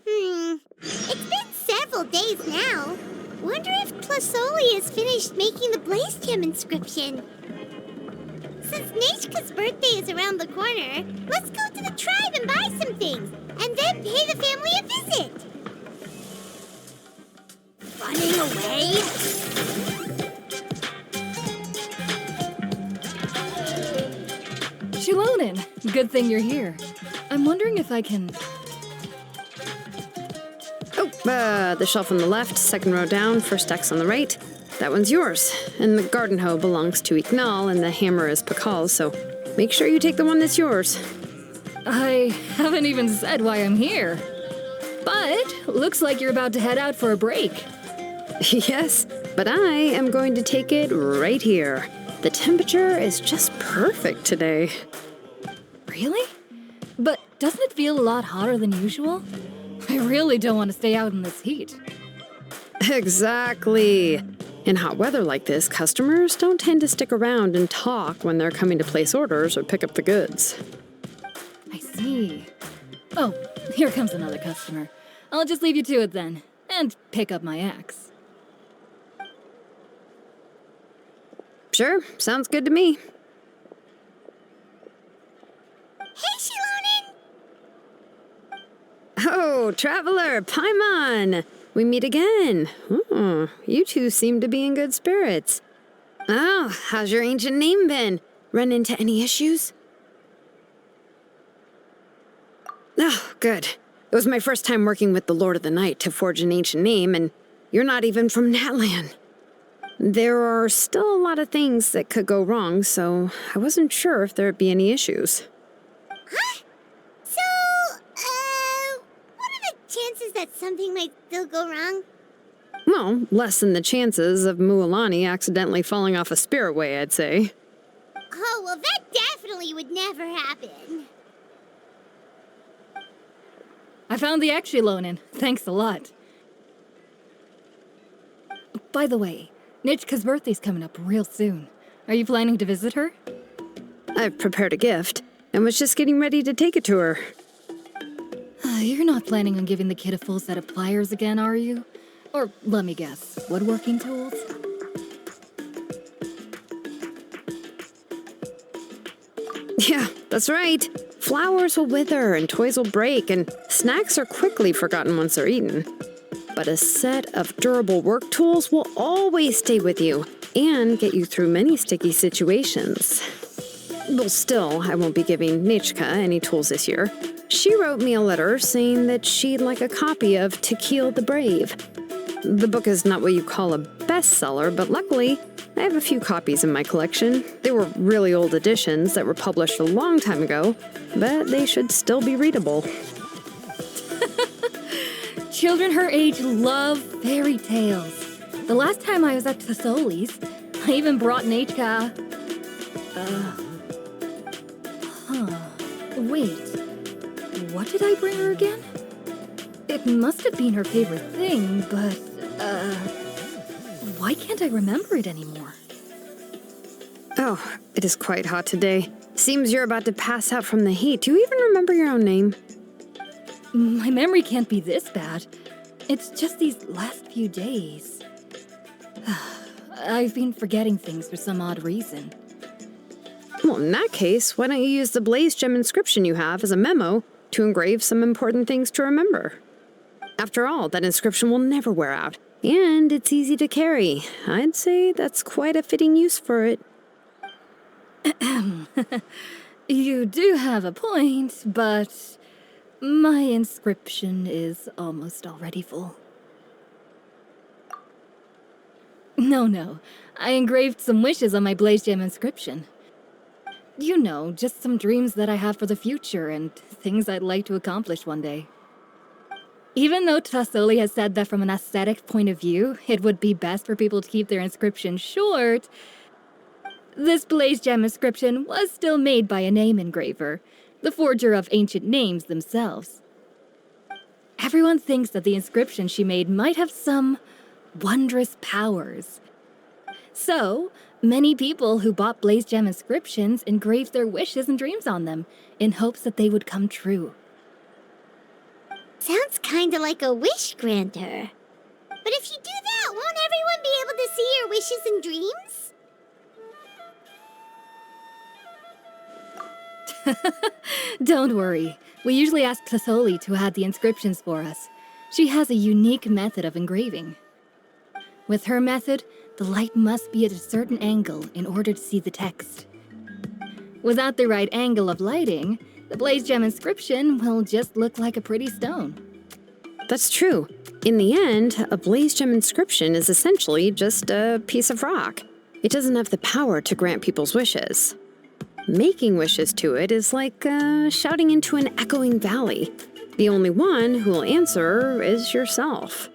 It's been several days now. Wonder if Tlasoli has finished making the Blaze Gem inscription. Since Nishka's birthday is around the corner, let's go to the tribe and buy some things, and then pay the family a visit. Running away? Shilonin, good thing you're here. I'm wondering if I can... The shelf on the left, second row down, first X on the right. That one's yours. And the garden hoe belongs to Iqnal, and the hammer is Pakal's, so make sure you take the one that's yours. I haven't even said why I'm here. But looks like you're about to head out for a break. Yes, but I am going to take it right here. The temperature is just perfect today. Really? But doesn't it feel a lot hotter than usual? I really don't want to stay out in this heat. Exactly. In hot weather like this, customers don't tend to stick around and talk when they're coming to place orders or pick up the goods. I see. Oh, here comes another customer. I'll just leave you to it then, and pick up my axe. Sure, sounds good to me. Hey, Shilonin! Oh, Traveler, Paimon! We meet again. Oh, you two seem to be in good spirits. Oh, how's your ancient name been? Run into any issues? Oh, good. It was my first time working with the Lord of the Night to forge an ancient name, and you're not even from Natlan. There are still a lot of things that could go wrong, so I wasn't sure if there'd be any issues. Huh? So, what are the chances that something might still go wrong? Well, less than the chances of Mualani accidentally falling off a spirit way, I'd say. Oh, well, that definitely would never happen. I found the axe, Shilonin. Thanks a lot. By the way, Nitchka's birthday's coming up real soon. Are you planning to visit her? I've prepared a gift, and was just getting ready to take it to her. You're not planning on giving the kid a full set of pliers again, are you? Or, let me guess, woodworking tools? Yeah, that's right. Flowers will wither and toys will break, and snacks are quickly forgotten once they're eaten. But a set of durable work tools will always stay with you and get you through many sticky situations. Well, still, I won't be giving Nechka any tools this year. She wrote me a letter saying that she'd like a copy of To Kill the Brave. The book is not what you call a bestseller, but luckily, I have a few copies in my collection. They were really old editions that were published a long time ago, but they should still be readable. Children her age love fairy tales. The last time I was at Tasoli's, I even brought Nechka... Wait. What did I bring her again? It must have been her favorite thing, but, why can't I remember it anymore? Oh, it is quite hot today. Seems you're about to pass out from the heat. Do you even remember your own name? My memory can't be this bad. It's just these last few days. I've been forgetting things for some odd reason. Well, in that case, why don't you use the Blaze Gem inscription you have as a memo to engrave some important things to remember? After all, that inscription will never wear out, and it's easy to carry. I'd say that's quite a fitting use for it. You do have a point, but my inscription is almost already full. No. I engraved some wishes on my Blaze Gem inscription. You know, just some dreams that I have for the future and things I'd like to accomplish one day. Even though Tasoli has said that from an aesthetic point of view, it would be best for people to keep their inscription short, this Blaze Gem inscription was still made by a name engraver, the forger of ancient names themselves. Everyone thinks that the inscription she made might have some wondrous powers. So, many people who bought Blaze Gem inscriptions engraved their wishes and dreams on them, in hopes that they would come true. Sounds kinda like a wish granter. But if you do that, won't everyone be able to see your wishes and dreams? Don't worry. We usually ask Tlasoli to add the inscriptions for us. She has a unique method of engraving. With her method, the light must be at a certain angle in order to see the text. Without the right angle of lighting, the Blaze Gem inscription will just look like a pretty stone. That's true. In the end, a Blaze Gem inscription is essentially just a piece of rock. It doesn't have the power to grant people's wishes. Making wishes to it is like shouting into an echoing valley. The only one who will answer is yourself.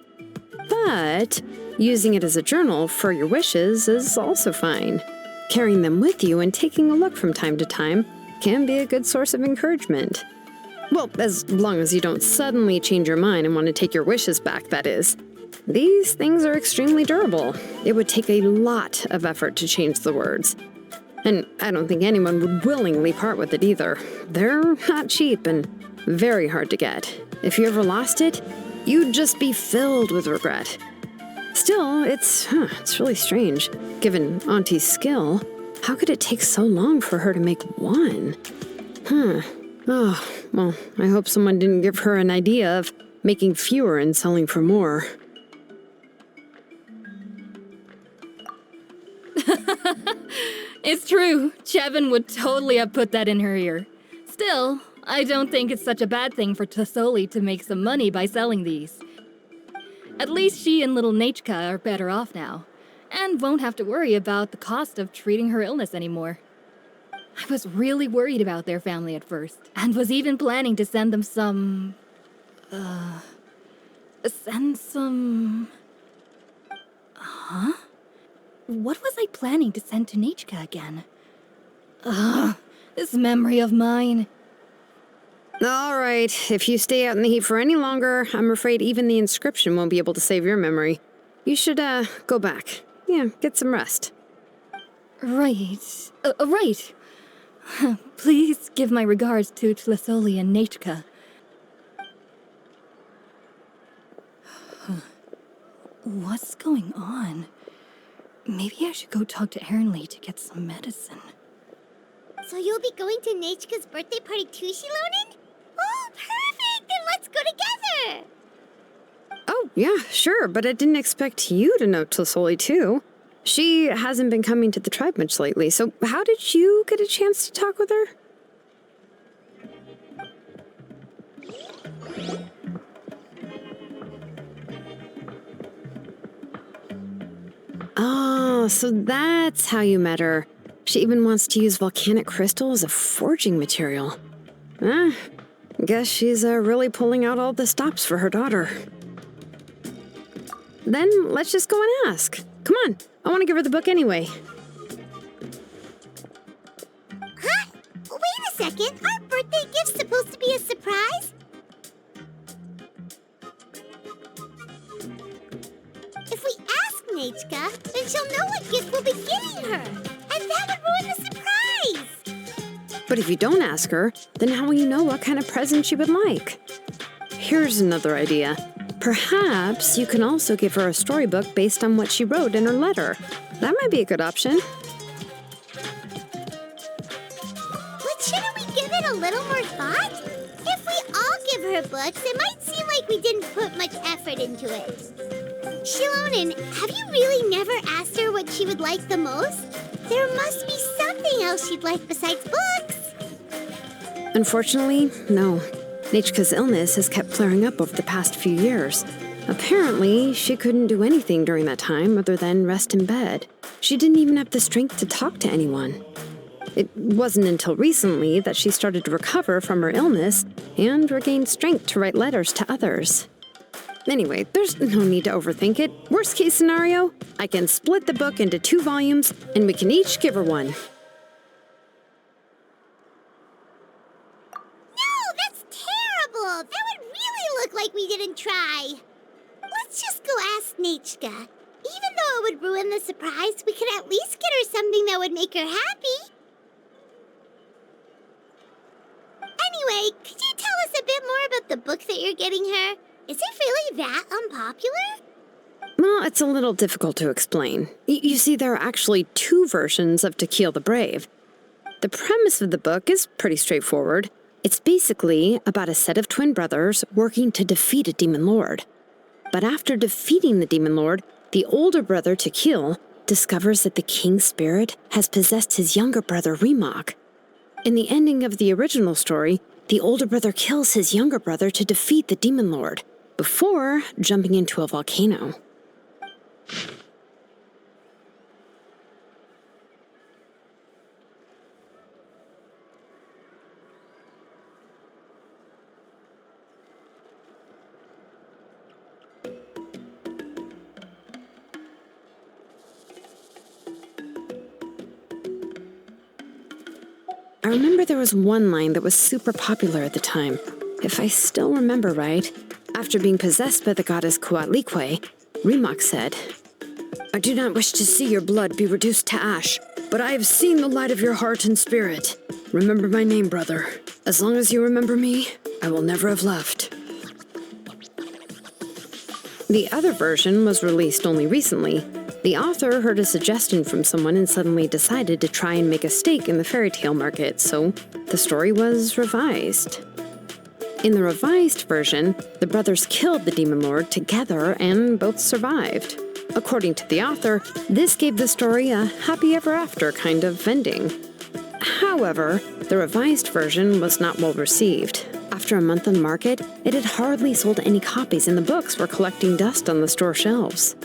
But using it as a journal for your wishes is also fine. Carrying them with you and taking a look from time to time can be a good source of encouragement. Well, as long as you don't suddenly change your mind and want to take your wishes back, that is. These things are extremely durable. It would take a lot of effort to change the words. And I don't think anyone would willingly part with it either. They're not cheap and very hard to get. If you ever lost it, you'd just be filled with regret. Still, it's really strange. Given Auntie's skill, how could it take so long for her to make one? Oh, well, I hope someone didn't give her an idea of making fewer and selling for more. It's true. Chevin would totally have put that in her ear. Still, I don't think it's such a bad thing for Tlasoli to make some money by selling these. At least she and little Nachka are better off now, and won't have to worry about the cost of treating her illness anymore. I was really worried about their family at first, and was even planning to send them some... Huh? What was I planning to send to Nachka again? This memory of mine. All right, if you stay out in the heat for any longer, I'm afraid even the inscription won't be able to save your memory. You should, go back. Yeah, get some rest. Right. Right. Please give my regards to Tlasoli and Nachka. What's going on? Maybe I should go talk to Ernly to get some medicine. So you'll be going to Nachka's birthday party too, Shilonen? Oh, perfect! Then let's go together! Oh, yeah, sure, but I didn't expect you to know Tlasoli too. She hasn't been coming to the tribe much lately, so how did you get a chance to talk with her? Oh, so that's how you met her. She even wants to use volcanic crystal as a forging material. Guess she's really pulling out all the stops for her daughter. Then let's just go and ask. Come on, I want to give her the book anyway. Huh? Wait a second, our birthday gift's supposed to be a surprise? If we ask Nachka, then she'll know what gift we'll be getting her, and that would ruin the surprise! But if you don't ask her, then how will you know what kind of present she would like? Here's another idea. Perhaps you can also give her a storybook based on what she wrote in her letter. That might be a good option. But shouldn't we give it a little more thought? If we all give her books, it might seem like we didn't put much effort into it. Shilonen, have you really never asked her what she would like the most? There must be something else she'd like besides books. Unfortunately, no. Nachka's illness has kept flaring up over the past few years. Apparently, she couldn't do anything during that time other than rest in bed. She didn't even have the strength to talk to anyone. It wasn't until recently that she started to recover from her illness and regained strength to write letters to others. Anyway, there's no need to overthink it. Worst case scenario, I can split the book into 2 volumes and we can each give her one. That would really look like we didn't try. Let's just go ask Nachka. Even though it would ruin the surprise, we could at least get her something that would make her happy. Anyway, could you tell us a bit more about the book that you're getting her? Is it really that unpopular? Well, it's a little difficult to explain. You see, there are actually 2 versions of To Kill the Brave. The premise of the book is pretty straightforward. It's basically about a set of twin brothers working to defeat a demon lord. But after defeating the demon lord, the older brother, To Kill, discovers that the king's spirit has possessed his younger brother, Remok. In the ending of the original story, the older brother kills his younger brother to defeat the demon lord, before jumping into a volcano. I remember there was one line that was super popular at the time. If I still remember right, after being possessed by the goddess Coatlicue, Remok said, "I do not wish to see your blood be reduced to ash, but I have seen the light of your heart and spirit. Remember my name, brother. As long as you remember me, I will never have left." The other version was released only recently. The author heard a suggestion from someone and suddenly decided to try and make a stake in the fairy tale market, so the story was revised. In the revised version, the brothers killed the demon lord together and both survived. According to the author, this gave the story a happy ever after kind of ending. However, the revised version was not well received. After a month on the market, it had hardly sold any copies and the books were collecting dust on the store shelves.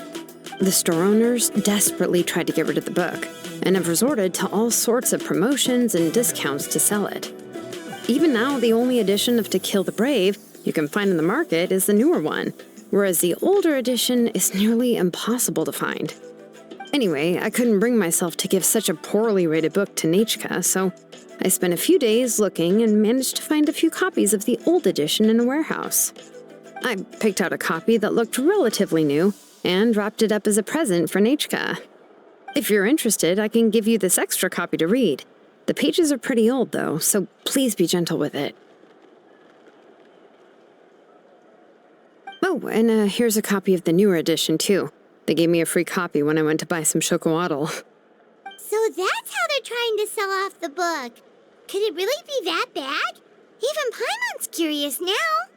The store owners desperately tried to get rid of the book and have resorted to all sorts of promotions and discounts to sell it. Even now, the only edition of To Kill the Brave you can find in the market is the newer one, whereas the older edition is nearly impossible to find. Anyway, I couldn't bring myself to give such a poorly rated book to Nechka, so I spent a few days looking and managed to find a few copies of the old edition in a warehouse. I picked out a copy that looked relatively new and wrapped it up as a present for Nechka. If you're interested, I can give you this extra copy to read. The pages are pretty old, though, so please be gentle with it. Oh, and here's a copy of the newer edition, too. They gave me a free copy when I went to buy some chocoatl. So that's how they're trying to sell off the book. Could it really be that bad? Even Paimon's curious now.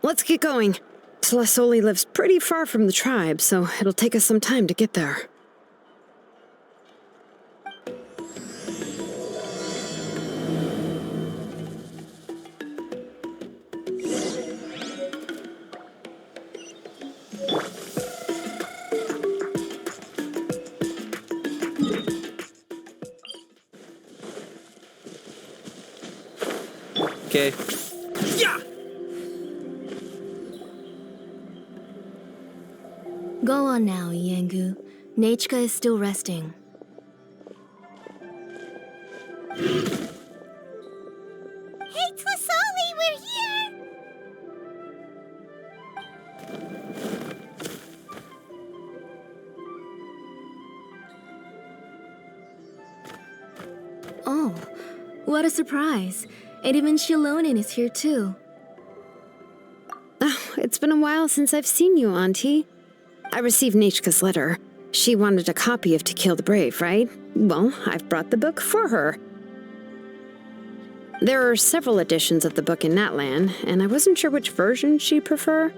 Let's get going. Tlasoli lives pretty far from the tribe, so it'll take us some time to get there. Okay. Yeah! Go on now, Yengu. Nechka is still resting. Hey, Tlasoli, we're here! Oh, what a surprise. And even Shilonin is here too. Oh, it's been a while since I've seen you, Auntie. I received Nechka's letter. She wanted a copy of To Kill the Brave, right? Well, I've brought the book for her. There are several editions of the book in Natlan, and I wasn't sure which version she'd prefer.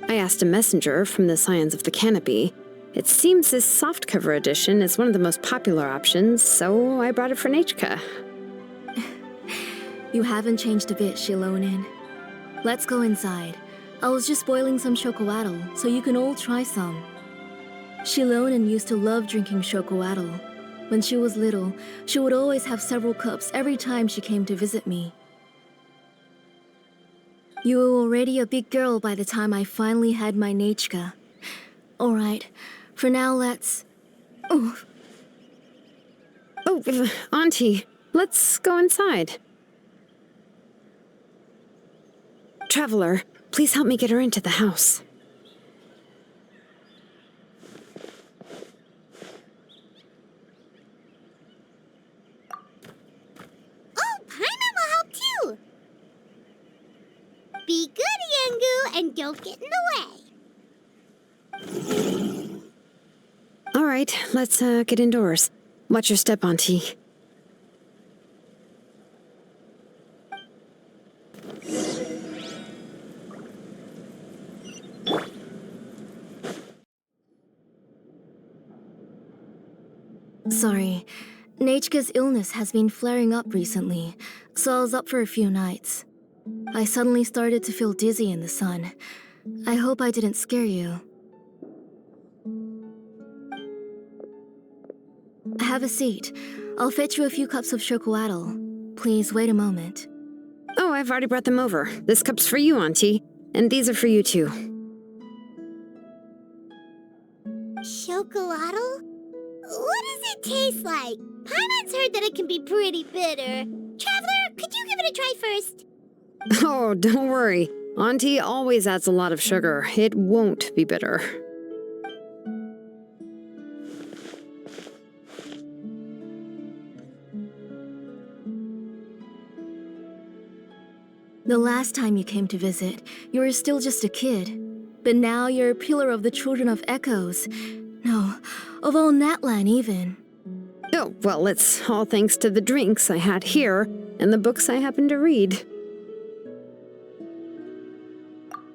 I asked a messenger from the Scions of the Canopy. It seems this softcover edition is one of the most popular options, so I brought it for Nechka. You haven't changed a bit, Shilonin. Let's go inside. I was just boiling some chocoatl, so you can all try some. Shilonin used to love drinking chocoatl. When she was little, she would always have several cups every time she came to visit me. You were already a big girl by the time I finally had my Nechka. Alright, for now let's... Oh, Auntie, let's go inside. Traveler, please help me get her into the house. and don't get in the way. All right, let's get indoors. Watch your step, Auntie. Sorry. Nechka's illness has been flaring up recently, so I was up for a few nights. I suddenly started to feel dizzy in the sun. I hope I didn't scare you. Have a seat. I'll fetch you a few cups of chocolatl. Please wait a moment. Oh, I've already brought them over. This cup's for you, Auntie. And these are for you, too. Chocolatl? What does it taste like? Paimon's heard that it can be pretty bitter. Traveler, could you give it a try first? Oh, don't worry. Auntie always adds a lot of sugar. It won't be bitter. The last time you came to visit, you were still just a kid. But now you're a pillar of the Children of Echoes. No, of all Natlan even. Oh, well, it's all thanks to the drinks I had here and the books I happened to read.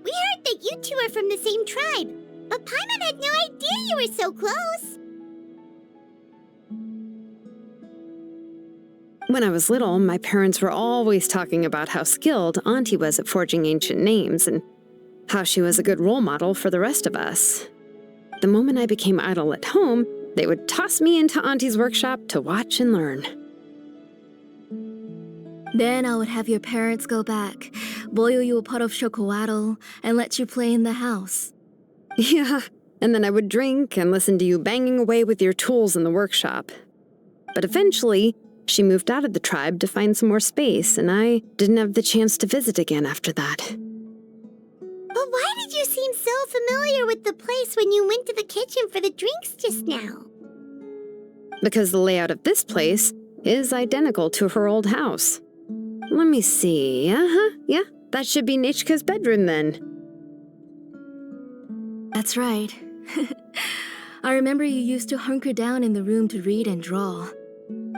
We heard that you two are from the same tribe, but Paimon had no idea you were so close. When I was little, my parents were always talking about how skilled Auntie was at forging ancient names and how she was a good role model for the rest of us. The moment I became idle at home, they would toss me into Auntie's workshop to watch and learn. Then I would have your parents go back, boil you a pot of chocolatl, and let you play in the house. Yeah, and then I would drink and listen to you banging away with your tools in the workshop. But eventually, she moved out of the tribe to find some more space, and I didn't have the chance to visit again after that. But why did you seem so familiar with the place when you went to the kitchen for the drinks just now? Because the layout of this place is identical to her old house. Let me see. Yeah, that should be Nechka's bedroom then. That's right. I remember you used to hunker down in the room to read and draw.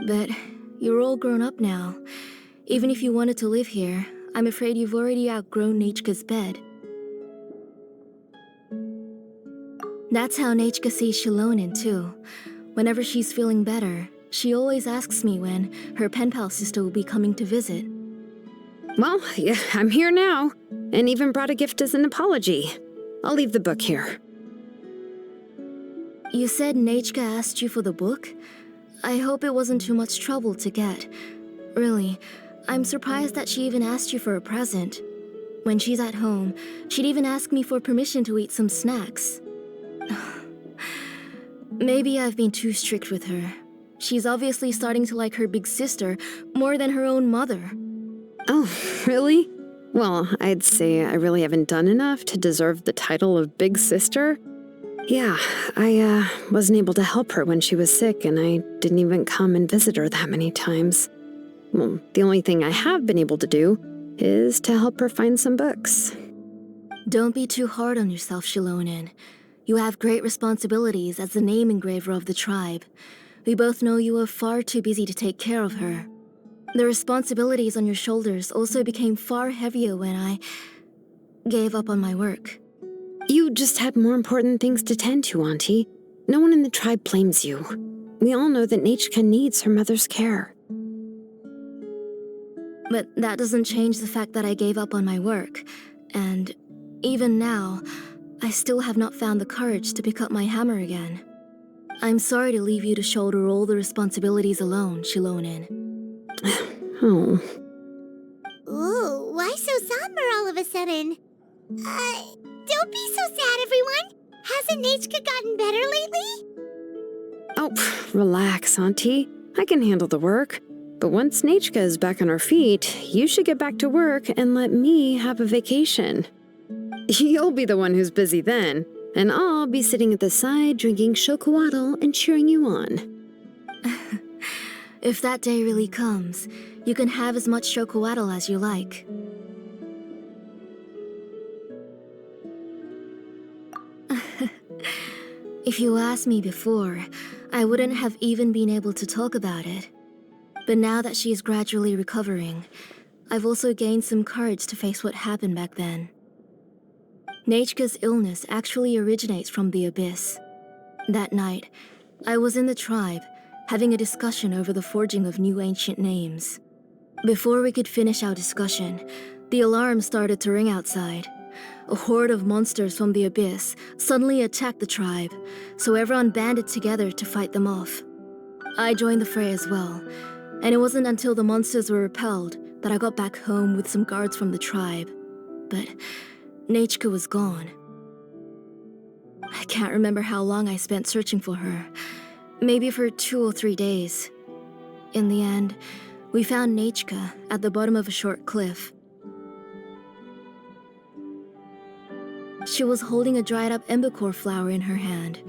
But you're all grown up now. Even if you wanted to live here, I'm afraid you've already outgrown Nechka's bed. That's how Nechka sees Shilonen too. Whenever she's feeling better, she always asks me when her pen pal sister will be coming to visit. Well, yeah, I'm here now, and even brought a gift as an apology. I'll leave the book here. You said Nechka asked you for the book? I hope it wasn't too much trouble to get. Really, I'm surprised that she even asked you for a present. When she's at home, she'd even ask me for permission to eat some snacks. Maybe I've been too strict with her. She's obviously starting to like her big sister more than her own mother. Oh, really? Well, I'd say I really haven't done enough to deserve the title of big sister. Yeah, I wasn't able to help her when she was sick, and I didn't even come and visit her that many times. Well, the only thing I have been able to do is to help her find some books. Don't be too hard on yourself, Shilonen. You have great responsibilities as the name engraver of the tribe. We both know you are far too busy to take care of her. The responsibilities on your shoulders also became far heavier when I gave up on my work. You just had more important things to tend to, Auntie. No one in the tribe blames you. We all know that Nechka needs her mother's care. But that doesn't change the fact that I gave up on my work. And even now, I still have not found the courage to pick up my hammer again. I'm sorry to leave you to shoulder all the responsibilities alone, Shilonen. Oh. Ooh, why so somber all of a sudden? Don't be so sad, everyone. Hasn't Nechka gotten better lately? Oh, relax, Auntie. I can handle the work. But once Nechka is back on her feet, you should get back to work and let me have a vacation. You'll be the one who's busy then, and I'll be sitting at the side drinking chocolatl and cheering you on. If that day really comes, you can have as much chocolatl as you like. If you asked me before, I wouldn't have even been able to talk about it. But now that she is gradually recovering, I've also gained some courage to face what happened back then. Nechka's illness actually originates from the Abyss. That night, I was in the tribe, having a discussion over the forging of new ancient names. Before we could finish our discussion, the alarm started to ring outside. A horde of monsters from the Abyss suddenly attacked the tribe, so everyone banded together to fight them off. I joined the fray as well, and it wasn't until the monsters were repelled that I got back home with some guards from the tribe. But Nechka was gone. I can't remember how long I spent searching for her. Maybe for 2 or 3 days. In the end, we found Nechka at the bottom of a short cliff. She was holding a dried-up embercore flower in her hand,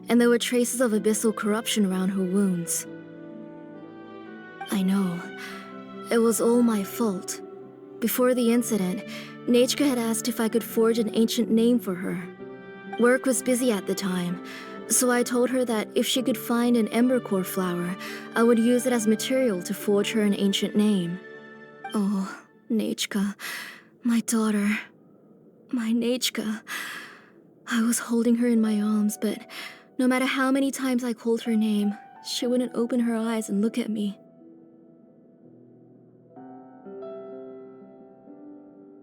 and there were traces of abyssal corruption around her wounds. I know. It was all my fault. Before the incident, Nechka had asked if I could forge an ancient name for her. Work was busy at the time, so I told her that if she could find an embercore flower, I would use it as material to forge her an ancient name. Oh, Nechka, my daughter. My Nechka. I was holding her in my arms, but no matter how many times I called her name, she wouldn't open her eyes and look at me.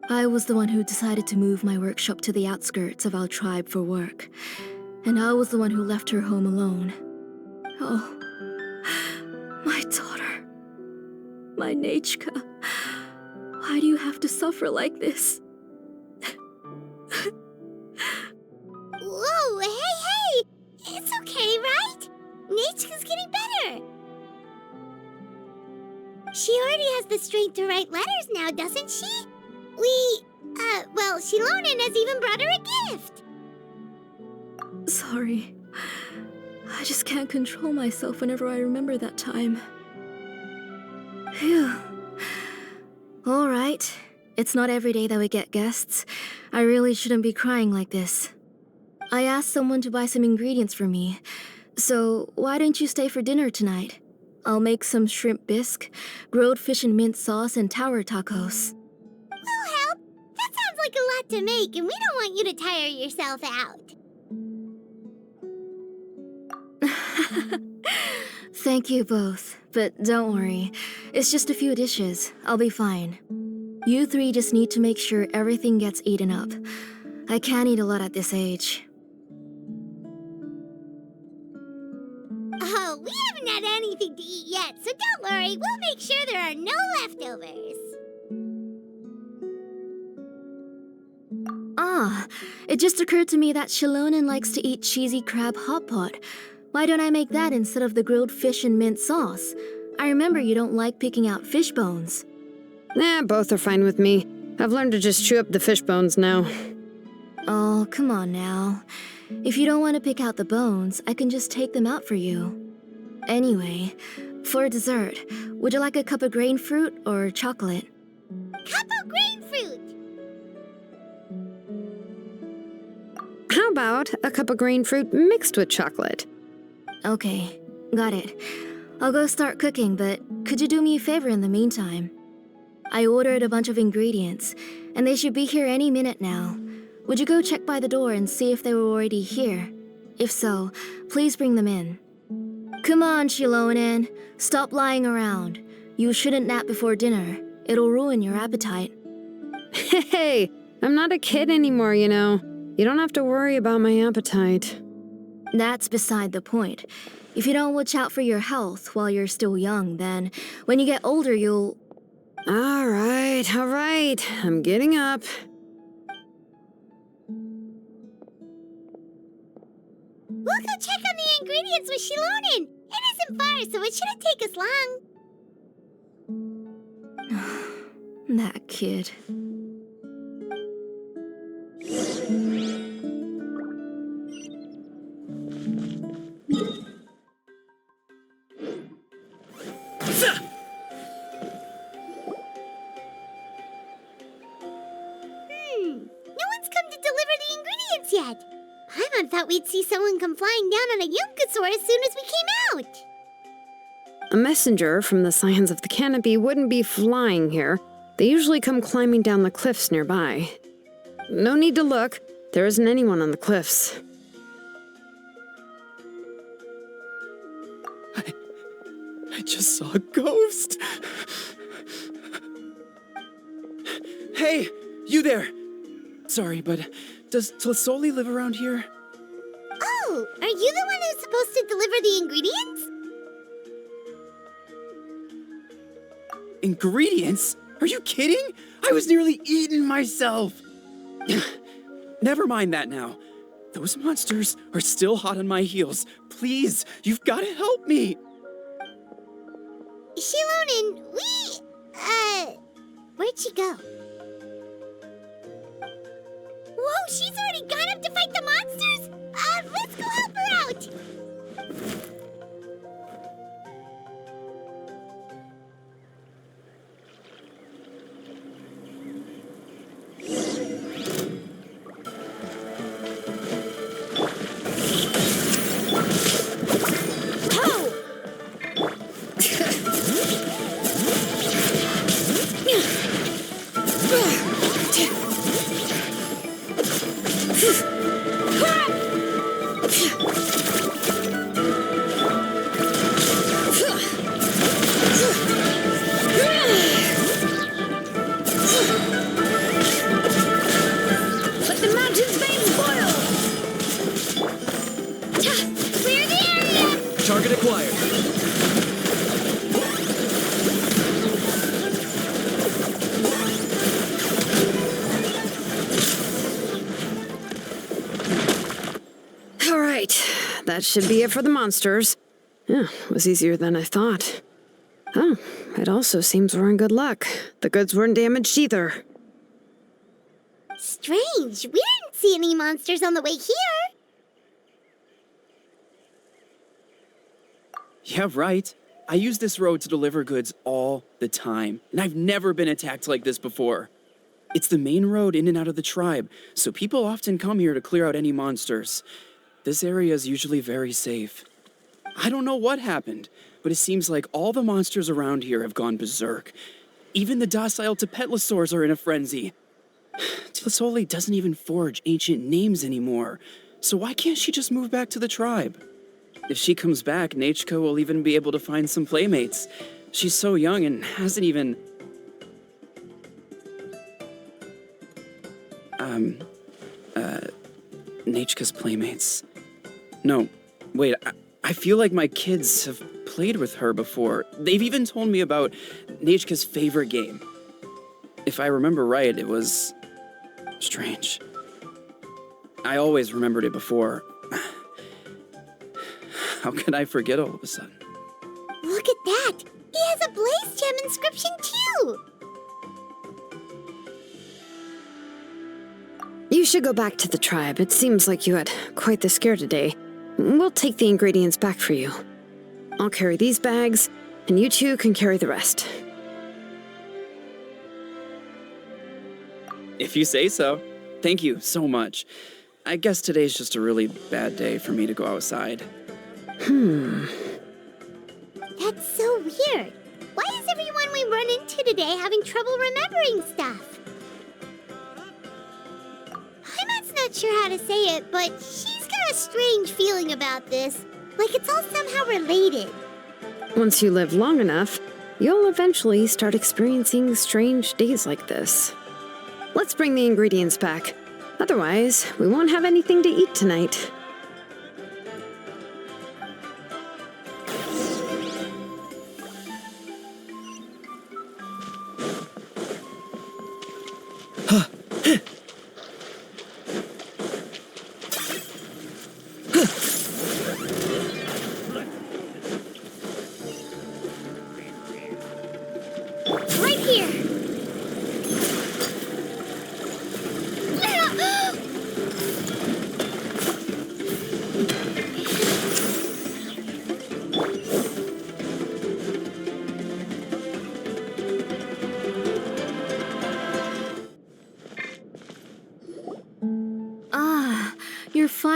I was the one who decided to move my workshop to the outskirts of our tribe for work, and I was the one who left her home alone. Oh, my daughter. My Nechka. Why do you have to suffer like this? Whoa, hey! It's okay, right? Nechka's getting better. She already has the strength to write letters now, doesn't she? Shilonen has even brought her a gift. Sorry. I just can't control myself whenever I remember that time. Phew. Alright. It's not every day that we get guests. I really shouldn't be crying like this. I asked someone to buy some ingredients for me. So, why don't you stay for dinner tonight? I'll make some shrimp bisque, grilled fish and mint sauce, and tower tacos. We'll help. That sounds like a lot to make, and we don't want you to tire yourself out. Thank you both, but don't worry. It's just a few dishes. I'll be fine. You three just need to make sure everything gets eaten up. I can't eat a lot at this age. Oh, we haven't had anything to eat yet, so don't worry. We'll make sure there are no leftovers. It just occurred to me that Shilonen likes to eat cheesy crab hot pot. Why don't I make that instead of the grilled fish and mint sauce? I remember you don't like picking out fish bones. Both are fine with me. I've learned to just chew up the fish bones now. Oh, come on now. If you don't want to pick out the bones, I can just take them out for you. Anyway, for dessert, would you like a cup of grain fruit or chocolate? Cup of grain fruit! How about a cup of green fruit mixed with chocolate? Okay, got it. I'll go start cooking, but could you do me a favor in the meantime? I ordered a bunch of ingredients, and they should be here any minute now. Would you go check by the door and see if they were already here? If so, please bring them in. Come on, Shilonen. Stop lying around. You shouldn't nap before dinner. It'll ruin your appetite. Hey, I'm not a kid anymore, you know. You don't have to worry about my appetite. That's beside the point. If you don't watch out for your health while you're still young, then when you get older, you'll... All right. I'm getting up. We'll go check on the ingredients with Shilonen. It isn't far, so it shouldn't take us long. That kid. No one's come to deliver the ingredients yet. Paimon thought we'd see someone come flying down on a Yunkasaur as soon as we came out. A messenger from the Scions of the Canopy wouldn't be flying here. They usually come climbing down the cliffs nearby. No need to look. There isn't anyone on the cliffs. I just saw a ghost. Hey, you there. Sorry, but does Tlasoli live around here? Oh, are you the one who's supposed to deliver the ingredients? Ingredients? Are you kidding? I was nearly eating myself. Never mind that now. Those monsters are still hot on my heels. Please, you've got to help me. Shilonin, where'd she go? Whoa, she's already gone up to fight the monsters? Let's go help her out! Let the mountain's veins boil! Clear the area! Target acquired. All right, that should be it for the monsters. Yeah, it was easier than I thought. Oh, it also seems we're in good luck. The goods weren't damaged either. Strange, we didn't see any monsters on the way here. Yeah, right. I use this road to deliver goods all the time, and I've never been attacked like this before. It's the main road in and out of the tribe, so people often come here to clear out any monsters. This area is usually very safe. I don't know what happened, but it seems like all the monsters around here have gone berserk. Even the docile Tepetlosaurs are in a frenzy. Tlasoli doesn't even forge ancient names anymore, so why can't she just move back to the tribe? If she comes back, Nachko will even be able to find some playmates. She's so young and hasn't even... Nachka's playmates. No, wait, I feel like my kids have played with her before. They've even told me about Nachka's favorite game. If I remember right, it was... strange. I always remembered it before. How could I forget all of a sudden? Look at that! He has a Blaze Gem inscription too! You should go back to the tribe. It seems like you had quite the scare today. We'll take the ingredients back for you. I'll carry these bags, and you two can carry the rest. If you say so. Thank you so much. I guess today's just a really bad day for me to go outside. That's so weird. Why is everyone we run into today having trouble remembering stuff? Heimat's not sure how to say it, but she's got a strange feeling about this. Like it's all somehow related. Once you live long enough, you'll eventually start experiencing strange days like this. Let's bring the ingredients back. Otherwise, we won't have anything to eat tonight. Right here!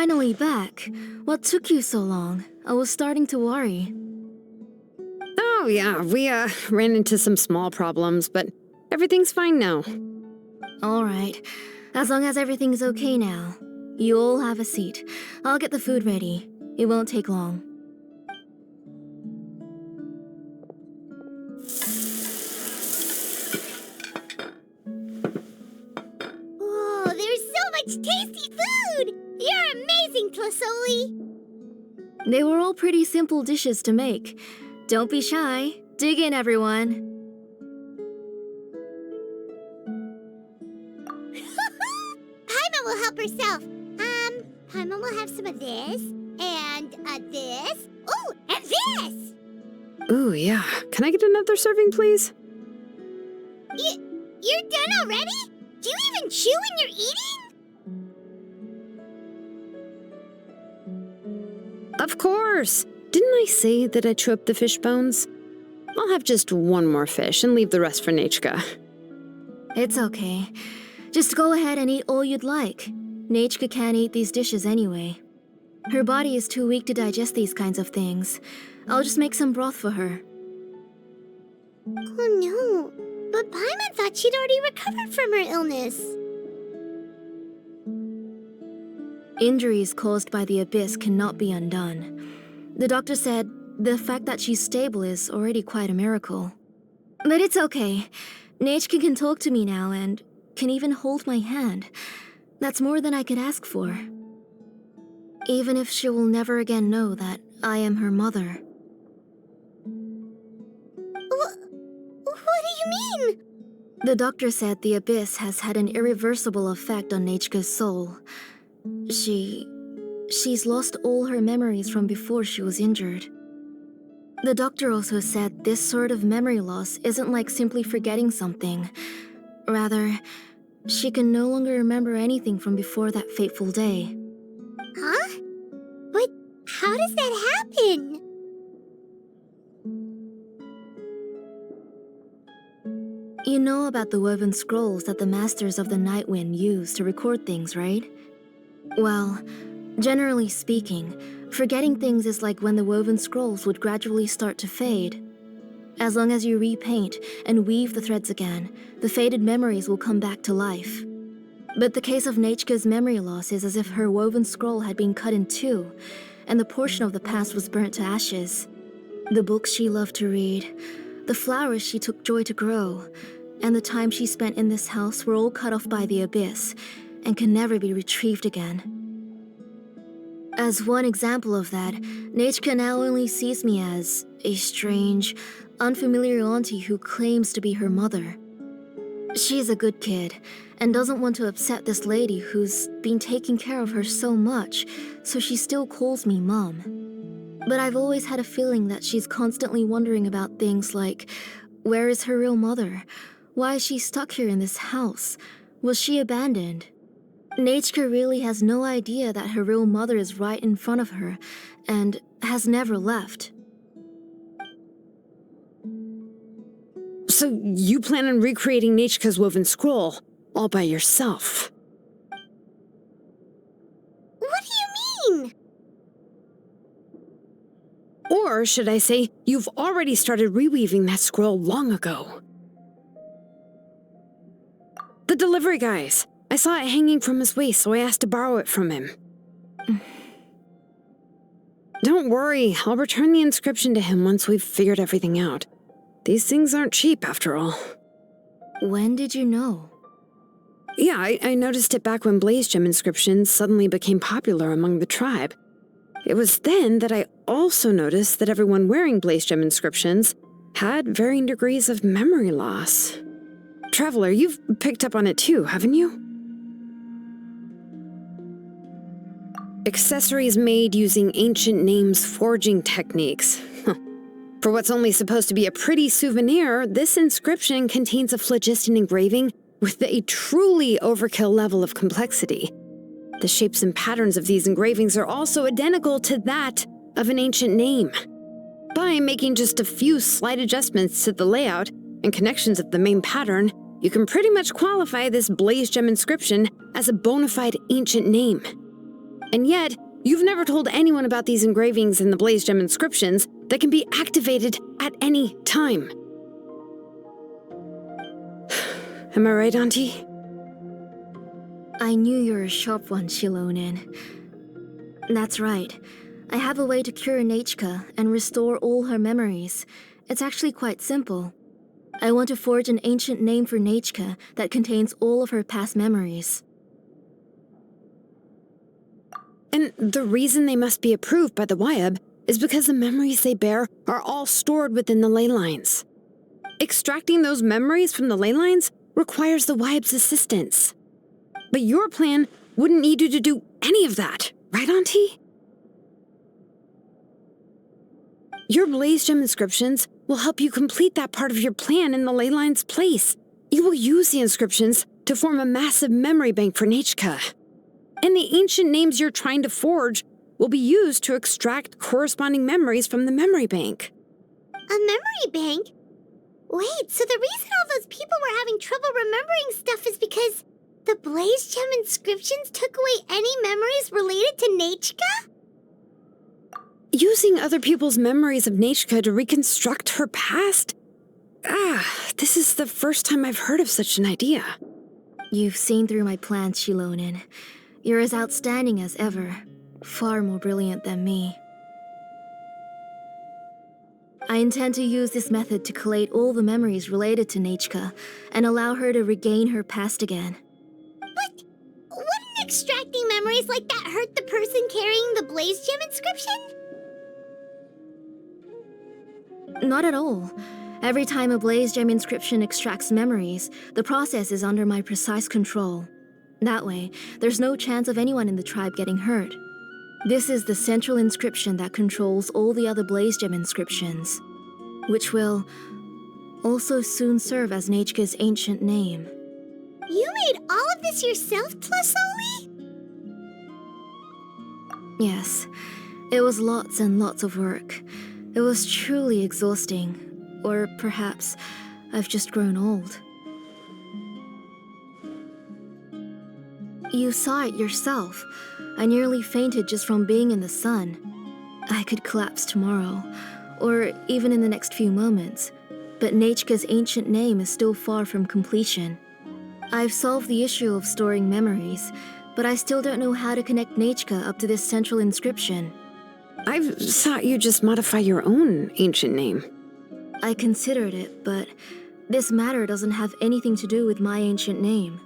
finally back. What took you so long? I was starting to worry. Oh, yeah, we ran into some small problems, but everything's fine now. All right. As long as everything's okay now. You all have a seat. I'll get the food ready. It won't take long. Oh, there's so much tasty food! You're amazing, Tlasoli! They were all pretty simple dishes to make. Don't be shy. Dig in, everyone. Paimon will help herself. Paimon will have some of this, and this. Oh, and this! Ooh, yeah. Can I get another serving, please? You're done already? Do you even chew when you're eating? Of course! Didn't I say that I chew up the fish bones? I'll have just one more fish and leave the rest for Nechka. It's okay. Just go ahead and eat all you'd like. Nechka can't eat these dishes anyway. Her body is too weak to digest these kinds of things. I'll just make some broth for her. Oh no, but Paimon thought she'd already recovered from her illness. Injuries caused by the abyss cannot be undone. The doctor said the fact that she's stable is already quite a miracle. But it's okay. Nechka can talk to me now and can even hold my hand. That's more than I could ask for. Even if she will never again know that I am her mother. What do you mean? The doctor said the abyss has had an irreversible effect on Nechka's soul. She's lost all her memories from before she was injured. The doctor also said this sort of memory loss isn't like simply forgetting something. Rather, she can no longer remember anything from before that fateful day. Huh? But how does that happen? You know about the woven scrolls that the Masters of the Night Wind use to record things, right? Well, generally speaking, forgetting things is like when the woven scrolls would gradually start to fade. As long as you repaint and weave the threads again, the faded memories will come back to life. But the case of Nechka's memory loss is as if her woven scroll had been cut in two, and the portion of the past was burnt to ashes. The books she loved to read, the flowers she took joy to grow, and the time she spent in this house were all cut off by the abyss, and can never be retrieved again. As one example of that, Nechka now only sees me as a strange, unfamiliar auntie who claims to be her mother. She's a good kid, and doesn't want to upset this lady who's been taking care of her so much, so she still calls me Mom. But I've always had a feeling that she's constantly wondering about things like, where is her real mother? Why is she stuck here in this house? Was she abandoned? Nechka really has no idea that her real mother is right in front of her, and has never left. So you plan on recreating Nechka's woven scroll, all by yourself? What do you mean? Or should I say, you've already started reweaving that scroll long ago. The delivery guys. I saw it hanging from his waist, so I asked to borrow it from him. Don't worry, I'll return the inscription to him once we've figured everything out. These things aren't cheap, after all. When did you know? Yeah, I noticed it back when Blaze Gem inscriptions suddenly became popular among the tribe. It was then that I also noticed that everyone wearing Blaze Gem inscriptions had varying degrees of memory loss. Traveler, you've picked up on it too, haven't you? Accessories made using ancient names forging techniques. For what's only supposed to be a pretty souvenir, this inscription contains a phlogiston engraving with a truly overkill level of complexity. The shapes and patterns of these engravings are also identical to that of an ancient name. By making just a few slight adjustments to the layout and connections of the main pattern, you can pretty much qualify this Blaze Gem inscription as a bona fide ancient name. And yet, you've never told anyone about these engravings in the Blaze Gem inscriptions that can be activated at any time. Am I right, Auntie? I knew you were a sharp one, Shilonin. That's right. I have a way to cure Nechka and restore all her memories. It's actually quite simple. I want to forge an ancient name for Nechka that contains all of her past memories. And the reason they must be approved by the Wyeb is because the memories they bear are all stored within the ley lines. Extracting those memories from the ley lines requires the Wyeb's assistance. But your plan wouldn't need you to do any of that, right, Auntie? Your Blaze Gem inscriptions will help you complete that part of your plan in the ley line's place. You will use the inscriptions to form a massive memory bank for Nechka. And the ancient names you're trying to forge will be used to extract corresponding memories from the memory bank. A memory bank? Wait, so the reason all those people were having trouble remembering stuff is because the Blaze Gem inscriptions took away any memories related to Nechka? Using other people's memories of Nechka to reconstruct her past? This is the first time I've heard of such an idea. You've seen through my plans, Shilonin. You're as outstanding as ever. Far more brilliant than me. I intend to use this method to collate all the memories related to Nechka and allow her to regain her past again. But wouldn't extracting memories like that hurt the person carrying the Blaze Gem inscription? Not at all. Every time a Blaze Gem inscription extracts memories, the process is under my precise control. That way, there's no chance of anyone in the tribe getting hurt. This is the central inscription that controls all the other Blaze Gem inscriptions, which will also soon serve as Nechka's ancient name. You made all of this yourself, Tlasoli? Yes, it was lots and lots of work. It was truly exhausting. Or perhaps I've just grown old. You saw it yourself. I nearly fainted just from being in the sun. I could collapse tomorrow, or even in the next few moments, but Nechka's ancient name is still far from completion. I've solved the issue of storing memories, but I still don't know how to connect Nechka up to this central inscription. I've thought you just modify your own ancient name. I considered it, but this matter doesn't have anything to do with my ancient name.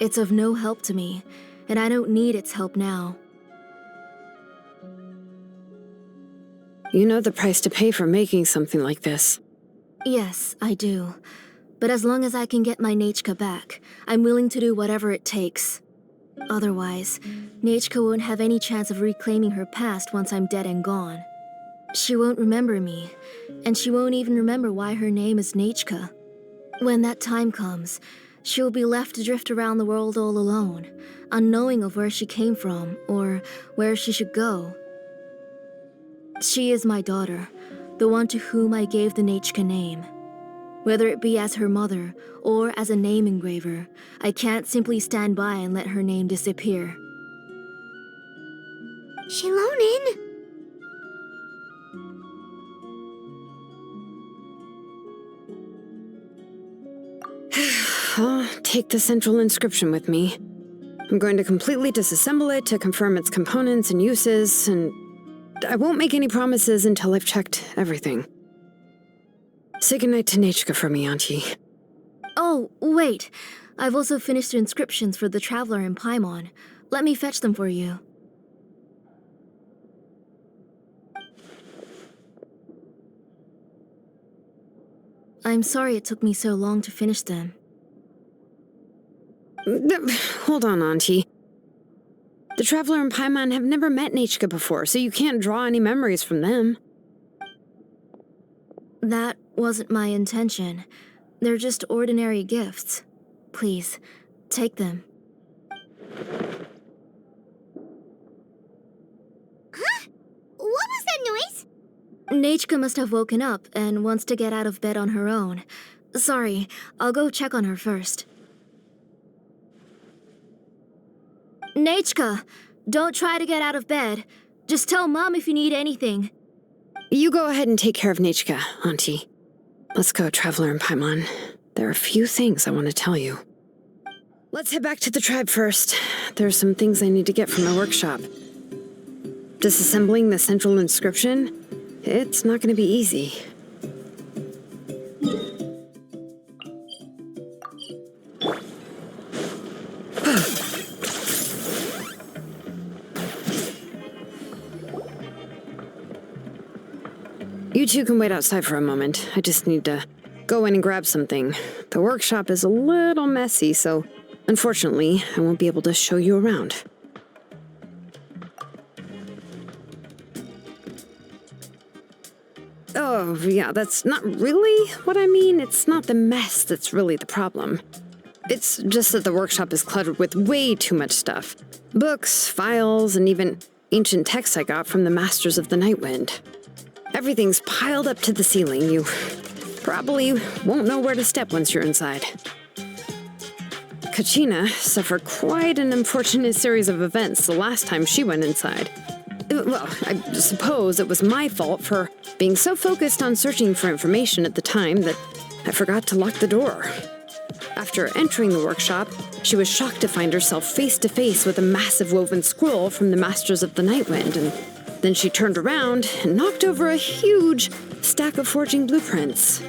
It's of no help to me, and I don't need its help now. You know the price to pay for making something like this. Yes, I do. But as long as I can get my Nechka back, I'm willing to do whatever it takes. Otherwise, Nechka won't have any chance of reclaiming her past once I'm dead and gone. She won't remember me, and she won't even remember why her name is Nechka. When that time comes, she'll be left to drift around the world all alone, unknowing of where she came from or where she should go. She is my daughter, the one to whom I gave the Nechka name. Whether it be as her mother or as a name engraver, I can't simply stand by and let her name disappear. Shilonin? I'll take the central inscription with me. I'm going to completely disassemble it to confirm its components and uses, and I won't make any promises until I've checked everything. Say goodnight to Nechka for me, Auntie. Oh, wait. I've also finished the inscriptions for the Traveler in Paimon. Let me fetch them for you. I'm sorry it took me so long to finish them. Hold on, Auntie. The Traveler and Paimon have never met Nechka before, so you can't draw any memories from them. That wasn't my intention. They're just ordinary gifts. Please, take them. Huh? What was that noise? Nechka must have woken up and wants to get out of bed on her own. Sorry, I'll go check on her first. Nechka! Don't try to get out of bed. Just tell Mom if you need anything. You go ahead and take care of Nechka, Auntie. Let's go, Traveler and Paimon. There are a few things I want to tell you. Let's head back to the tribe first. There are some things I need to get from my workshop. Disassembling the central inscription? It's not going to be easy. You two can wait outside for a moment. I just need to go in and grab something. The workshop is a little messy, so unfortunately, I won't be able to show you around. Oh, yeah, that's not really what I mean. It's not the mess that's really the problem. It's just that the workshop is cluttered with way too much stuff. Books, files, and even ancient texts I got from the Masters of the Nightwind. Everything's piled up to the ceiling. You probably won't know where to step once you're inside. Kachina suffered quite an unfortunate series of events the last time she went inside. Well, I suppose it was my fault for being so focused on searching for information at the time that I forgot to lock the door. After entering the workshop, she was shocked to find herself face to face with a massive woven scroll from the Masters of the Nightwind, and then she turned around and knocked over a huge stack of forging blueprints.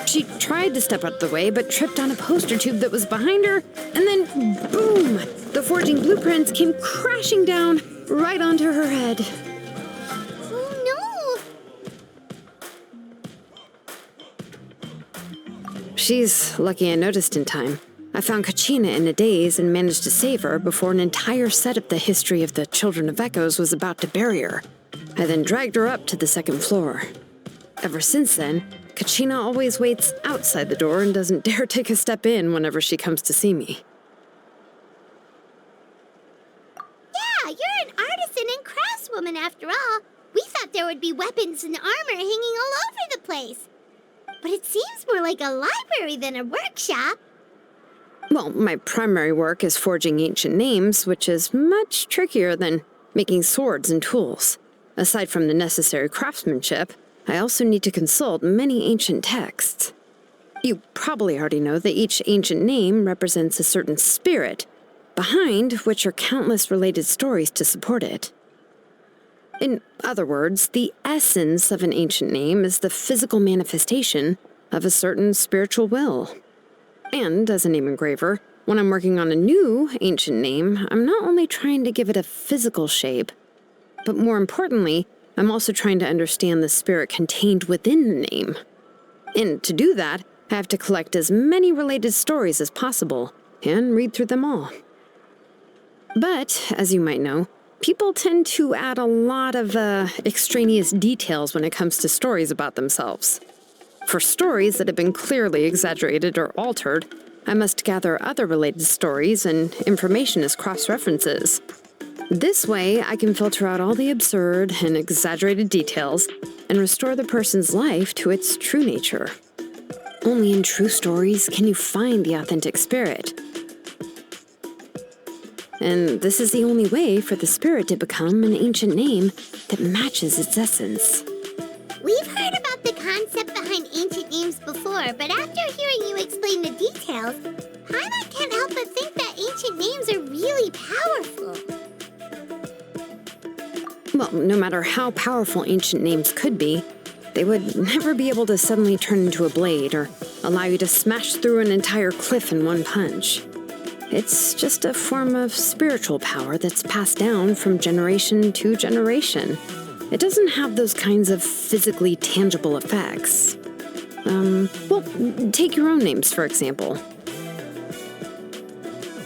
She tried to step out of the way, but tripped on a poster tube that was behind her, and then, boom! The forging blueprints came crashing down right onto her head. Oh no! She's lucky I noticed in time. I found Kachina in a daze and managed to save her before an entire set of the history of the Children of Echoes was about to bury her. I then dragged her up to the second floor. Ever since then, Kachina always waits outside the door and doesn't dare take a step in whenever she comes to see me. Yeah, you're an artisan and craftswoman after all. We thought there would be weapons and armor hanging all over the place. But it seems more like a library than a workshop. Well, my primary work is forging ancient names, which is much trickier than making swords and tools. Aside from the necessary craftsmanship, I also need to consult many ancient texts. You probably already know that each ancient name represents a certain spirit, behind which are countless related stories to support it. In other words, the essence of an ancient name is the physical manifestation of a certain spiritual will. And as a name engraver, when I'm working on a new ancient name, I'm not only trying to give it a physical shape, but more importantly, I'm also trying to understand the spirit contained within the name. And to do that, I have to collect as many related stories as possible and read through them all. But, as you might know, people tend to add a lot of extraneous details when it comes to stories about themselves. For stories that have been clearly exaggerated or altered, I must gather other related stories and information as cross-references. This way, I can filter out all the absurd and exaggerated details and restore the person's life to its true nature. Only in true stories can you find the authentic spirit. And this is the only way for the spirit to become an ancient name that matches its essence. We've heard about the concept behind ancient names before, but after hearing you explain the details, Paimon can't help but think that ancient names are really powerful. Well, no matter how powerful ancient names could be, they would never be able to suddenly turn into a blade or allow you to smash through an entire cliff in one punch. It's just a form of spiritual power that's passed down from generation to generation. It doesn't have those kinds of physically tangible effects. Well, take your own names, for example.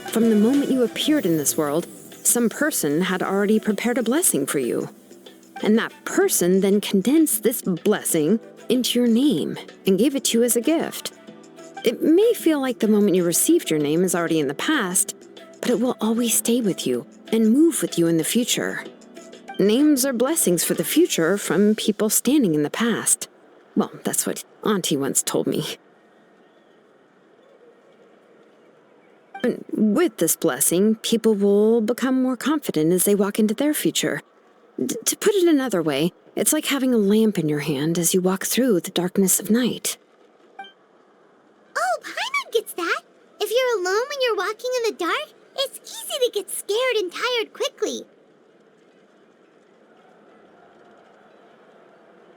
From the moment you appeared in this world, some person had already prepared a blessing for you. And that person then condensed this blessing into your name and gave it to you as a gift. It may feel like the moment you received your name is already in the past, but it will always stay with you and move with you in the future. Names are blessings for the future from people standing in the past. Well, that's what Auntie once told me. With this blessing, people will become more confident as they walk into their future. To put it another way, it's like having a lamp in your hand as you walk through the darkness of night. Oh, Paimon gets that. If you're alone when you're walking in the dark, it's easy to get scared and tired quickly.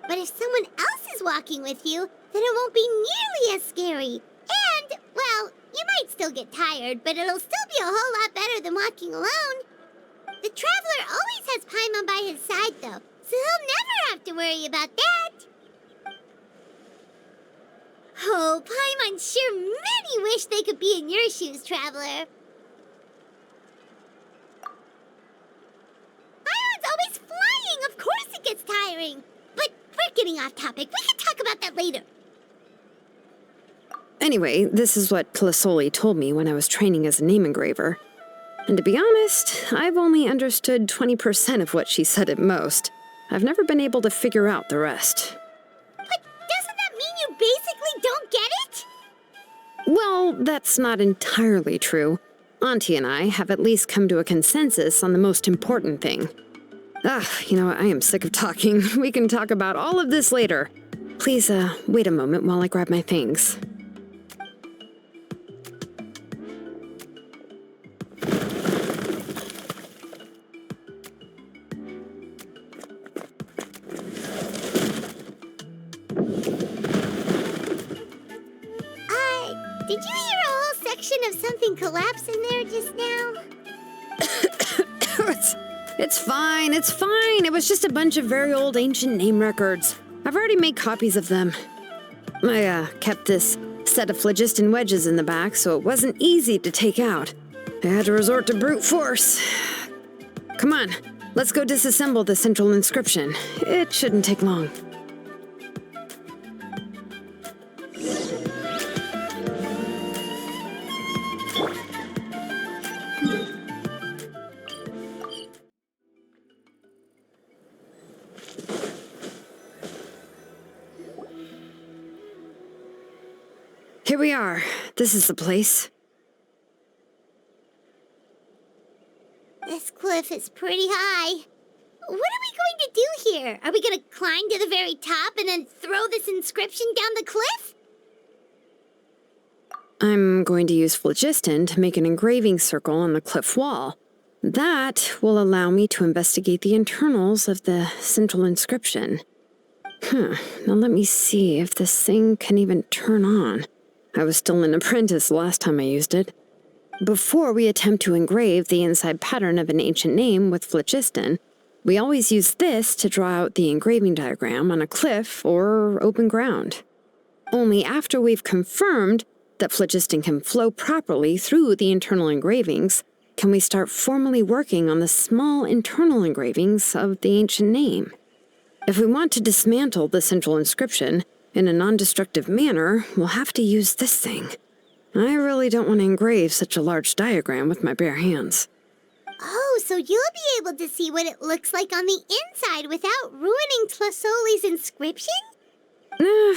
But if someone else is walking with you, then it won't be nearly as scary. And, well, you might still get tired, but it'll still be a whole lot better than walking alone. The traveler always has Paimon by his side, though, so he'll never have to worry about that. Oh, Paimon sure many wish they could be in your shoes, traveler. Paimon's always flying. Of course it gets tiring. But we're getting off topic. We can talk about that later. Anyway, this is what Plisoli told me when I was training as a name engraver. And to be honest, I've only understood 20% of what she said at most. I've never been able to figure out the rest. But doesn't that mean you basically don't get it? Well, that's not entirely true. Auntie and I have at least come to a consensus on the most important thing. I am sick of talking. We can talk about all of this later. Please, wait a moment while I grab my things. Did you hear a whole section of something collapse in there just now? It's fine. It was just a bunch of very old ancient name records. I've already made copies of them. I kept this set of phlogiston wedges in the back, so it wasn't easy to take out. I had to resort to brute force. Come on, let's go disassemble the central inscription. It shouldn't take long. Here we are. This is the place. This cliff is pretty high. What are we going to do here? Are we going to climb to the very top and then throw this inscription down the cliff? I'm going to use phlogiston to make an engraving circle on the cliff wall. That will allow me to investigate the internals of the central inscription. Now let me see if this thing can even turn on. I was still an apprentice last time I used it. Before we attempt to engrave the inside pattern of an ancient name with phlogiston, we always use this to draw out the engraving diagram on a cliff or open ground. Only after we've confirmed that phlogiston can flow properly through the internal engravings can we start formally working on the small internal engravings of the ancient name. If we want to dismantle the central inscription in a non-destructive manner, we'll have to use this thing. I really don't want to engrave such a large diagram with my bare hands. Oh, so you'll be able to see what it looks like on the inside without ruining Tlasoli's inscription?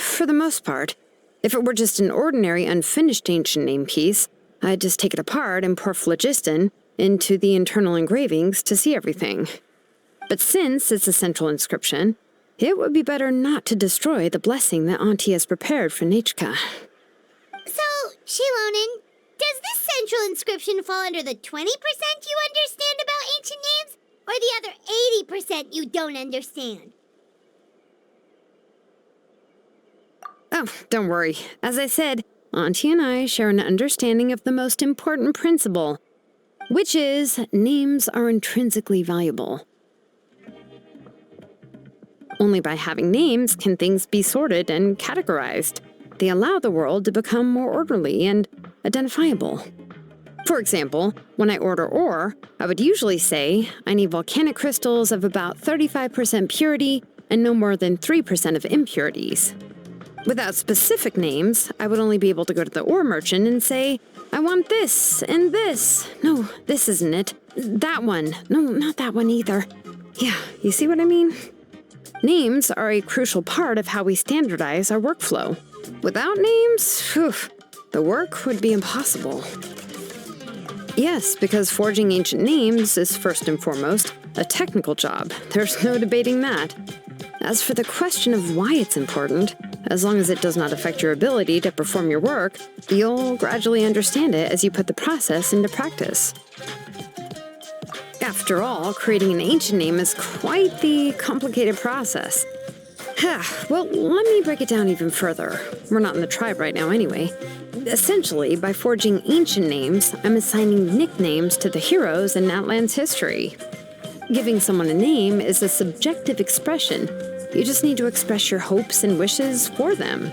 For the most part. If it were just an ordinary unfinished ancient name piece, I'd just take it apart and pour phlogiston into the internal engravings to see everything. But since it's a central inscription, it would be better not to destroy the blessing that Auntie has prepared for Nechka. So, Shilonen, does this central inscription fall under the 20% you understand about ancient names, or the other 80% you don't understand? Oh, don't worry. As I said, Auntie and I share an understanding of the most important principle, which is names are intrinsically valuable. Only by having names can things be sorted and categorized. They allow the world to become more orderly and identifiable. For example, when I order ore, I would usually say I need volcanic crystals of about 35% purity and no more than 3% of impurities. Without specific names, I would only be able to go to the ore merchant and say, I want this and this. No, this isn't it. That one. No, not that one either. Yeah, you see what I mean? Names are a crucial part of how we standardize our workflow. Without names, the work would be impossible. Yes, because forging ancient names is first and foremost a technical job. There's no debating that. As for the question of why it's important, as long as it does not affect your ability to perform your work, you'll gradually understand it as you put the process into practice. After all, creating an ancient name is quite the complicated process. Well, let me break it down even further. We're not in the tribe right now anyway. Essentially, by forging ancient names, I'm assigning nicknames to the heroes in Natlan's history. Giving someone a name is a subjective expression. You just need to express your hopes and wishes for them.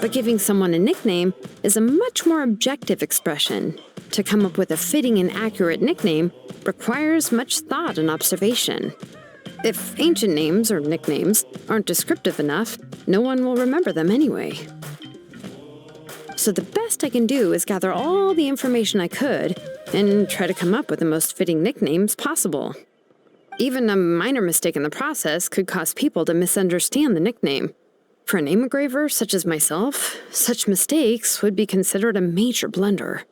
But giving someone a nickname is a much more objective expression. To come up with a fitting and accurate nickname requires much thought and observation. If ancient names or nicknames aren't descriptive enough, no one will remember them anyway. So the best I can do is gather all the information I could and try to come up with the most fitting nicknames possible. Even a minor mistake in the process could cause people to misunderstand the nickname. For a name engraver such as myself, such mistakes would be considered a major blunder.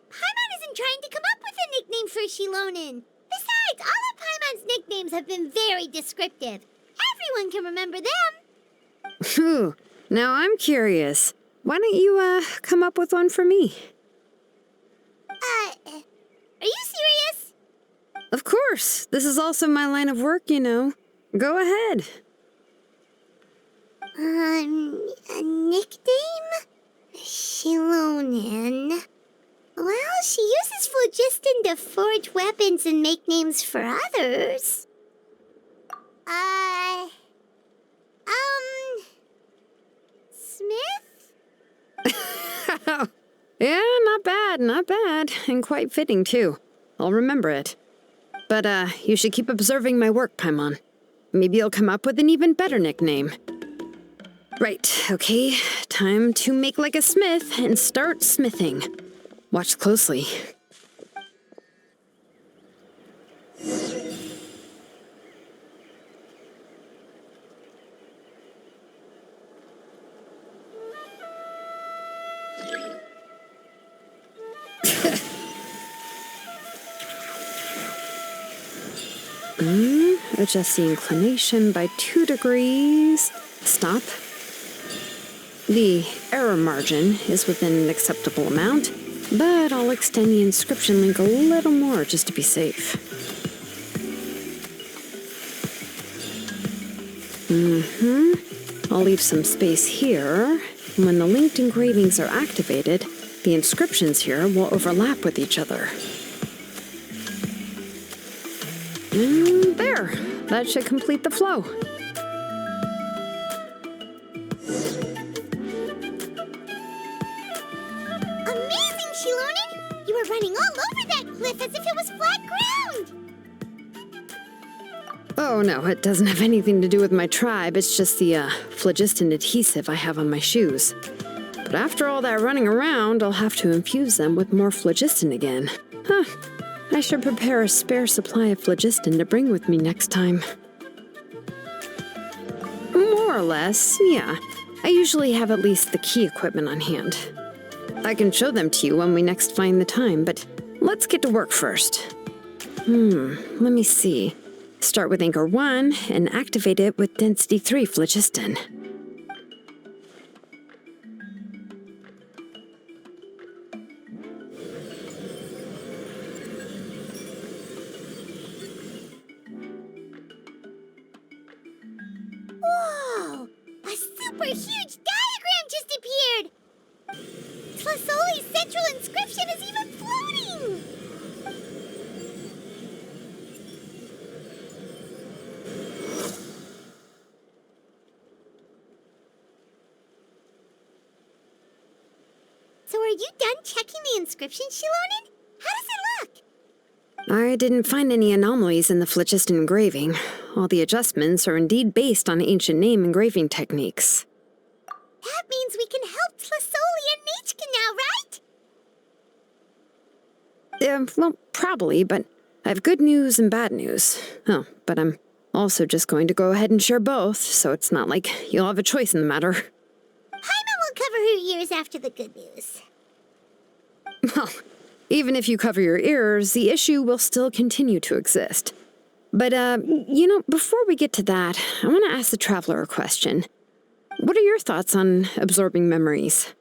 Paimon isn't trying to come up with a nickname for Shilonen. Besides, all of Paimon's nicknames have been very descriptive. Everyone can remember them. Phew, now I'm curious. Why don't you, come up with one for me? Are you serious? Of course. This is also my line of work, you know. Go ahead. A nickname? Shilonen. Well, she uses phlogiston to forge weapons and make names for others. Smith? Yeah, not bad, and quite fitting, too. I'll remember it. But, you should keep observing my work, Paimon. Maybe you'll come up with an even better nickname. Right, okay, time to make like a smith and start smithing. Watch closely. Adjust the inclination by 2 degrees. Stop. The error margin is within an acceptable amount, but I'll extend the inscription link a little more just to be safe. I'll leave some space here. When the linked engravings are activated, the inscriptions here will overlap with each other. There. That should complete the flow. Amazing, Shilonen! You were running all over that cliff as if it was flat ground! Oh no, it doesn't have anything to do with my tribe. It's just the phlogiston adhesive I have on my shoes. But after all that running around, I'll have to infuse them with more phlogiston again. I should prepare a spare supply of phlogiston to bring with me next time. More or less, yeah. I usually have at least the key equipment on hand. I can show them to you when we next find the time, but let's get to work first. Let me see. Start with Anchor 1 and activate it with Density 3 phlogiston. Whoa! A super huge diagram just appeared! Tlasoli's central inscription is even floating! So are you done checking the inscription, Shilonen? How does it look? I didn't find any anomalies in the phlogiston engraving. All the adjustments are indeed based on ancient name engraving techniques. That means we can help Tlasoli and Nichka now, right? Well, probably, but I have good news and bad news. Oh, but I'm also just going to go ahead and share both, so it's not like you'll have a choice in the matter. Paimon will cover her ears after the good news. Well, even if you cover your ears, the issue will still continue to exist. But, before we get to that, I want to ask the Traveler a question. What are your thoughts on absorbing memories?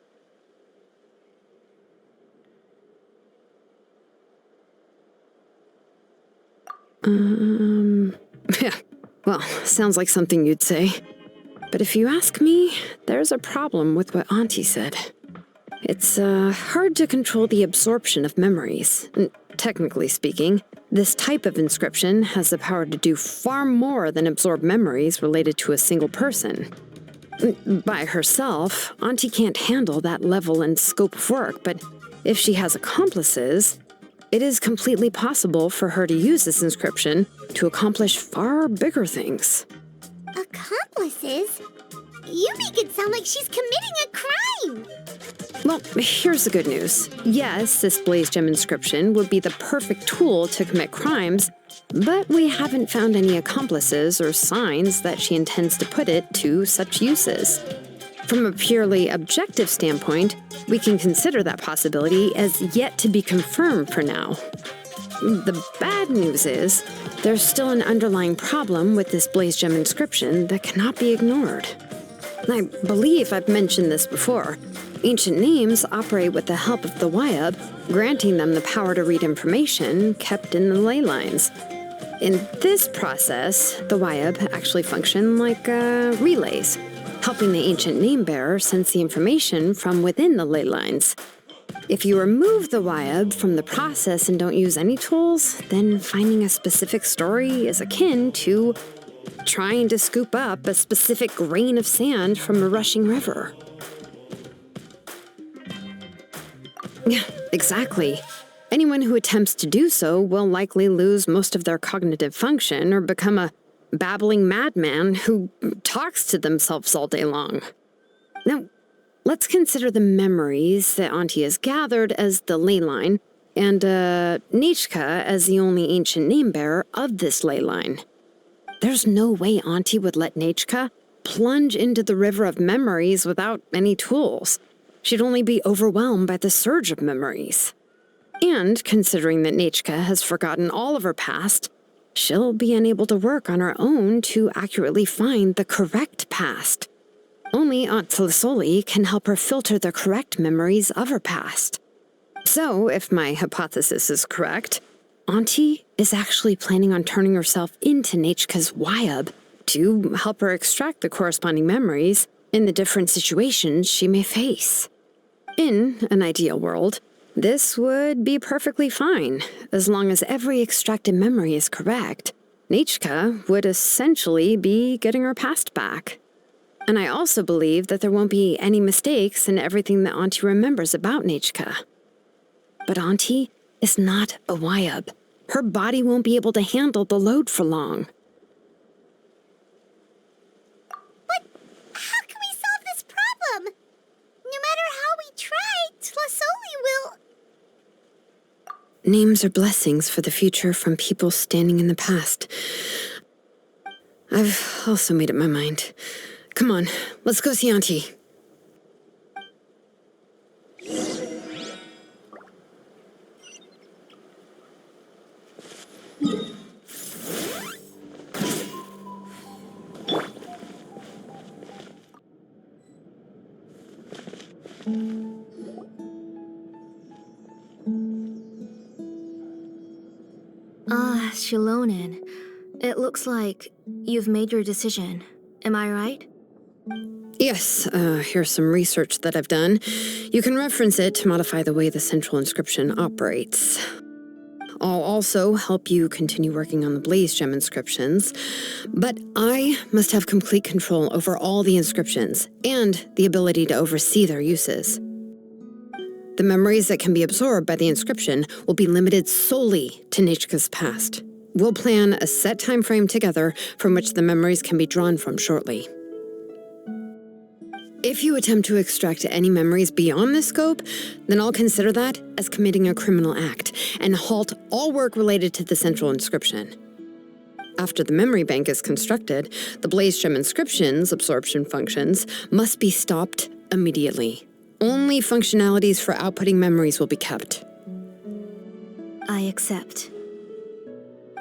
Yeah, well, sounds like something you'd say. But if you ask me, there's a problem with what Auntie said. It's hard to control the absorption of memories. Technically speaking, this type of inscription has the power to do far more than absorb memories related to a single person. By herself, Auntie can't handle that level and scope of work, but if she has accomplices, it is completely possible for her to use this inscription to accomplish far bigger things. Accomplices? You make it sound like she's committing a crime! Well, here's the good news. Yes, this blaze gem inscription would be the perfect tool to commit crimes, but we haven't found any accomplices or signs that she intends to put it to such uses. From a purely objective standpoint, we can consider that possibility as yet to be confirmed for now. The bad news is, there's still an underlying problem with this blaze gem inscription that cannot be ignored. I believe I've mentioned this before. Ancient names operate with the help of the Wyab, granting them the power to read information kept in the ley lines. In this process, the Wyab actually function like relays, helping the ancient name bearer sense the information from within the ley lines. If you remove the Wyab from the process and don't use any tools, then finding a specific story is akin to trying to scoop up a specific grain of sand from a rushing river. Yeah, exactly. Anyone who attempts to do so will likely lose most of their cognitive function or become a babbling madman who talks to themselves all day long. Now, let's consider the memories that Auntie has gathered as the ley line, and Nichka as the only ancient name bearer of this ley line. There's no way Auntie would let Nichka plunge into the river of memories without any tools. She'd only be overwhelmed by the surge of memories. And considering that Nichka has forgotten all of her past, she'll be unable to work on her own to accurately find the correct past. Only Aunt Tlisoli can help her filter the correct memories of her past. So, if my hypothesis is correct, Auntie is actually planning on turning herself into Nichka's Wyab to help her extract the corresponding memories in the different situations she may face. In an ideal world, this would be perfectly fine. As long as every extracted memory is correct, Nichka would essentially be getting her past back. And I also believe that there won't be any mistakes in everything that Auntie remembers about Nichka. But Auntie is not a Wyab. Her body won't be able to handle the load for long. But how can we solve this problem? No matter how we try, Tlasoli will... Names are blessings for the future from people standing in the past. I've also made up my mind. Come on, let's go see Auntie. Shilonen. It looks like you've made your decision. Am I right? Yes, here's some research that I've done. You can reference it to modify the way the central inscription operates. I'll also help you continue working on the blaze gem inscriptions, but I must have complete control over all the inscriptions and the ability to oversee their uses. The memories that can be absorbed by the inscription will be limited solely to Nichka's past. We'll plan a set time frame together from which the memories can be drawn from shortly. If you attempt to extract any memories beyond this scope, then I'll consider that as committing a criminal act and halt all work related to the central inscription. After the memory bank is constructed, the blaze gem inscription's absorption functions must be stopped immediately. Only functionalities for outputting memories will be kept. I accept.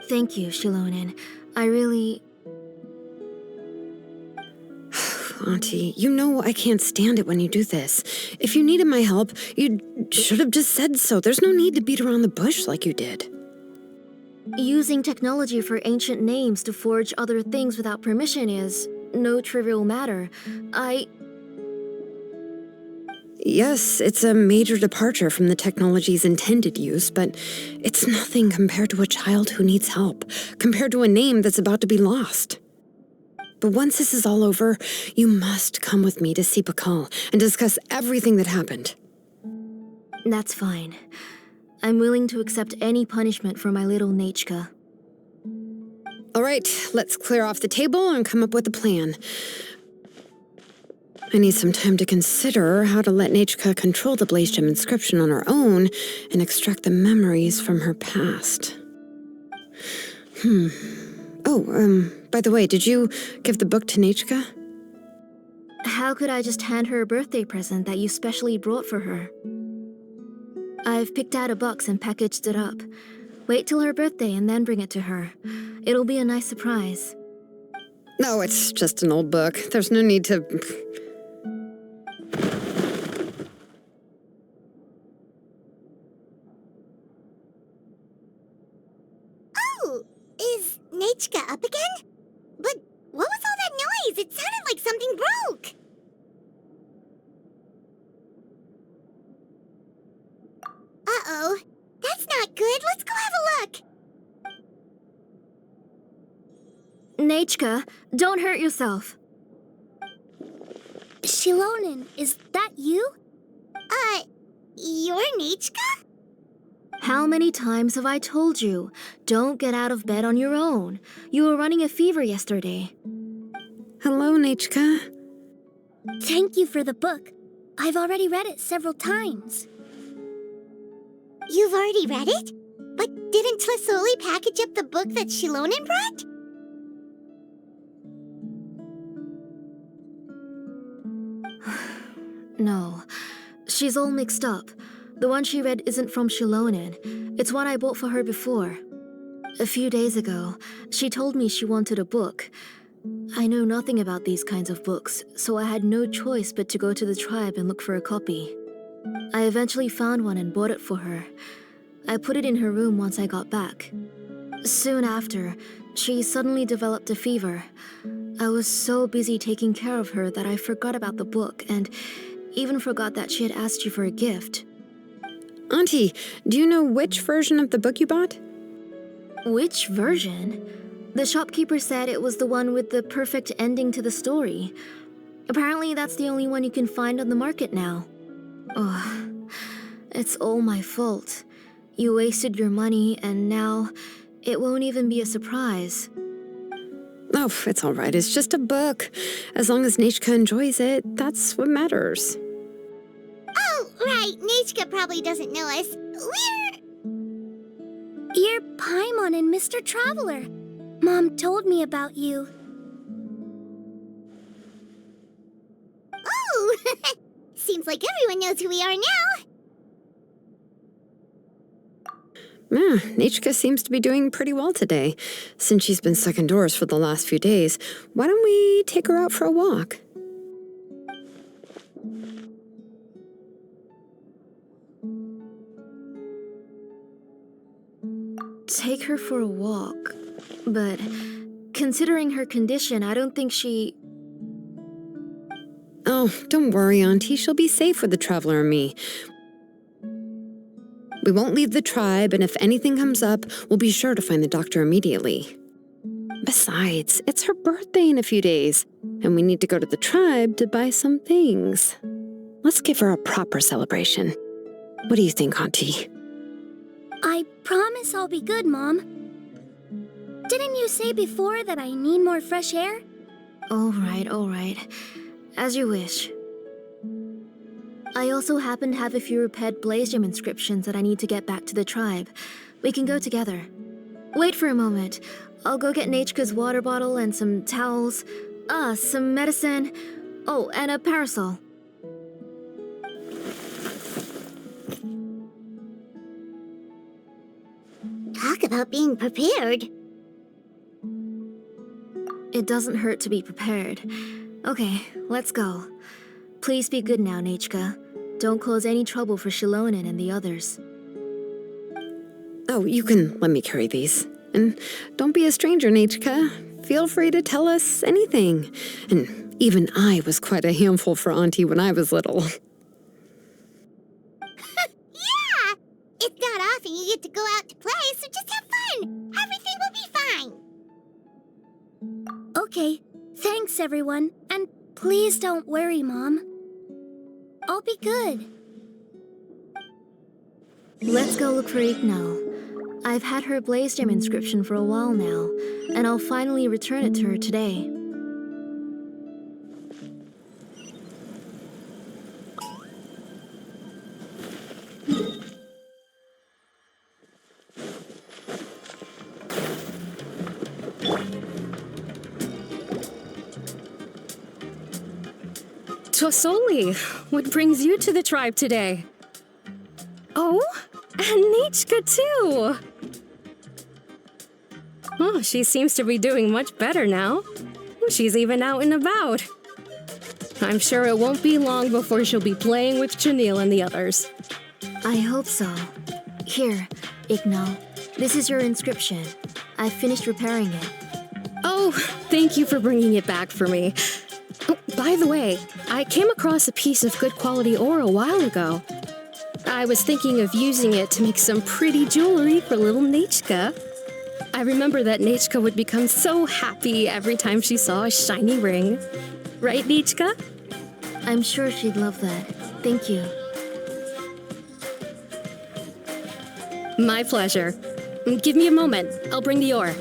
Thank you, Shilonen. I really... Auntie, you know I can't stand it when you do this. If you needed my help, you should have just said so. There's no need to beat around the bush like you did. Using technology for ancient names to forge other things without permission is no trivial matter. Yes, it's a major departure from the technology's intended use, but it's nothing compared to a child who needs help, compared to a name that's about to be lost. But once this is all over, you must come with me to see Pakal and discuss everything that happened. That's fine. I'm willing to accept any punishment for my little Nechka. All right, let's clear off the table and come up with a plan. I need some time to consider how to let Nechka control the Blaze Gem inscription on her own and extract the memories from her past. By the way, did you give the book to Nechka? How could I just hand her a birthday present that you specially brought for her? I've picked out a box and packaged it up. Wait till her birthday and then bring it to her. It'll be a nice surprise. No, it's just an old book. There's no need to... Oh, is Nechka up again? But what was all that noise? It sounded like something broke. Uh-oh. That's not good. Let's go have a look. Nechka, don't hurt yourself. Shilonen, is that you? You're Nechka? How many times have I told you? Don't get out of bed on your own. You were running a fever yesterday. Hello, Nechka. Thank you for the book. I've already read it several times. You've already read it? But didn't Tlasoli package up the book that Shilonen brought? No, she's all mixed up. The one she read isn't from Shilonen. It's one I bought for her before. A few days ago, she told me she wanted a book. I know nothing about these kinds of books, so I had no choice but to go to the tribe and look for a copy. I eventually found one and bought it for her. I put it in her room once I got back. Soon after, she suddenly developed a fever. I was so busy taking care of her that I forgot about the book and even forgot that she had asked you for a gift. Auntie, do you know which version of the book you bought? Which version? The shopkeeper said it was the one with the perfect ending to the story. Apparently that's the only one you can find on the market now. Ugh, it's all my fault. You wasted your money and now it won't even be a surprise. Oh, it's all right. It's just a book. As long as Nechka enjoys it, that's what matters. Oh, right. Nechka probably doesn't know us. You're Paimon and Mr. Traveler. Mom told me about you. Oh, seems like everyone knows who we are now. Nechka seems to be doing pretty well today. Since she's been stuck indoors for the last few days, why don't we take her out for a walk? Take her for a walk. But considering her condition, I don't think she... Oh, don't worry, Auntie. She'll be safe with the Traveler and me. We won't leave the tribe, and if anything comes up, we'll be sure to find the doctor immediately. Besides, it's her birthday in a few days, and we need to go to the tribe to buy some things. Let's give her a proper celebration. What do you think, Auntie? I promise I'll be good, Mom. Didn't you say before that I need more fresh air? All right. As you wish. I also happen to have a few repaired Blaze Gem inscriptions that I need to get back to the tribe. We can go together. Wait for a moment. I'll go get Nechka's water bottle and some towels. Some medicine. Oh, and a parasol. about being prepared. It doesn't hurt to be prepared. Okay, let's go. Please be good now, Nachka. Don't cause any trouble for Shilonen and the others. Oh, you can let me carry these. And don't be a stranger, Nachka. Feel free to tell us anything. And even I was quite a handful for Auntie when I was little. Yeah! It's not often you get to go out to play, so just have fun. Everything will be fine. Okay, thanks everyone. And please don't worry, Mom. I'll be good. Let's go look for Ignal. I've had her Blaze Gem inscription for a while now, and I'll finally return it to her today. Tosoli, what brings you to the tribe today? Oh, and Nichka too! Oh, she seems to be doing much better now. She's even out and about. I'm sure it won't be long before she'll be playing with Janelle and the others. I hope so. Here, Ignal. This is your inscription. I finished repairing it. Oh, thank you for bringing it back for me. Oh, by the way, I came across a piece of good quality ore a while ago. I was thinking of using it to make some pretty jewelry for little Nachka. I remember that Nachka would become so happy every time she saw a shiny ring. Right, Nachka? I'm sure she'd love that. Thank you. My pleasure. Give me a moment. I'll bring the ore.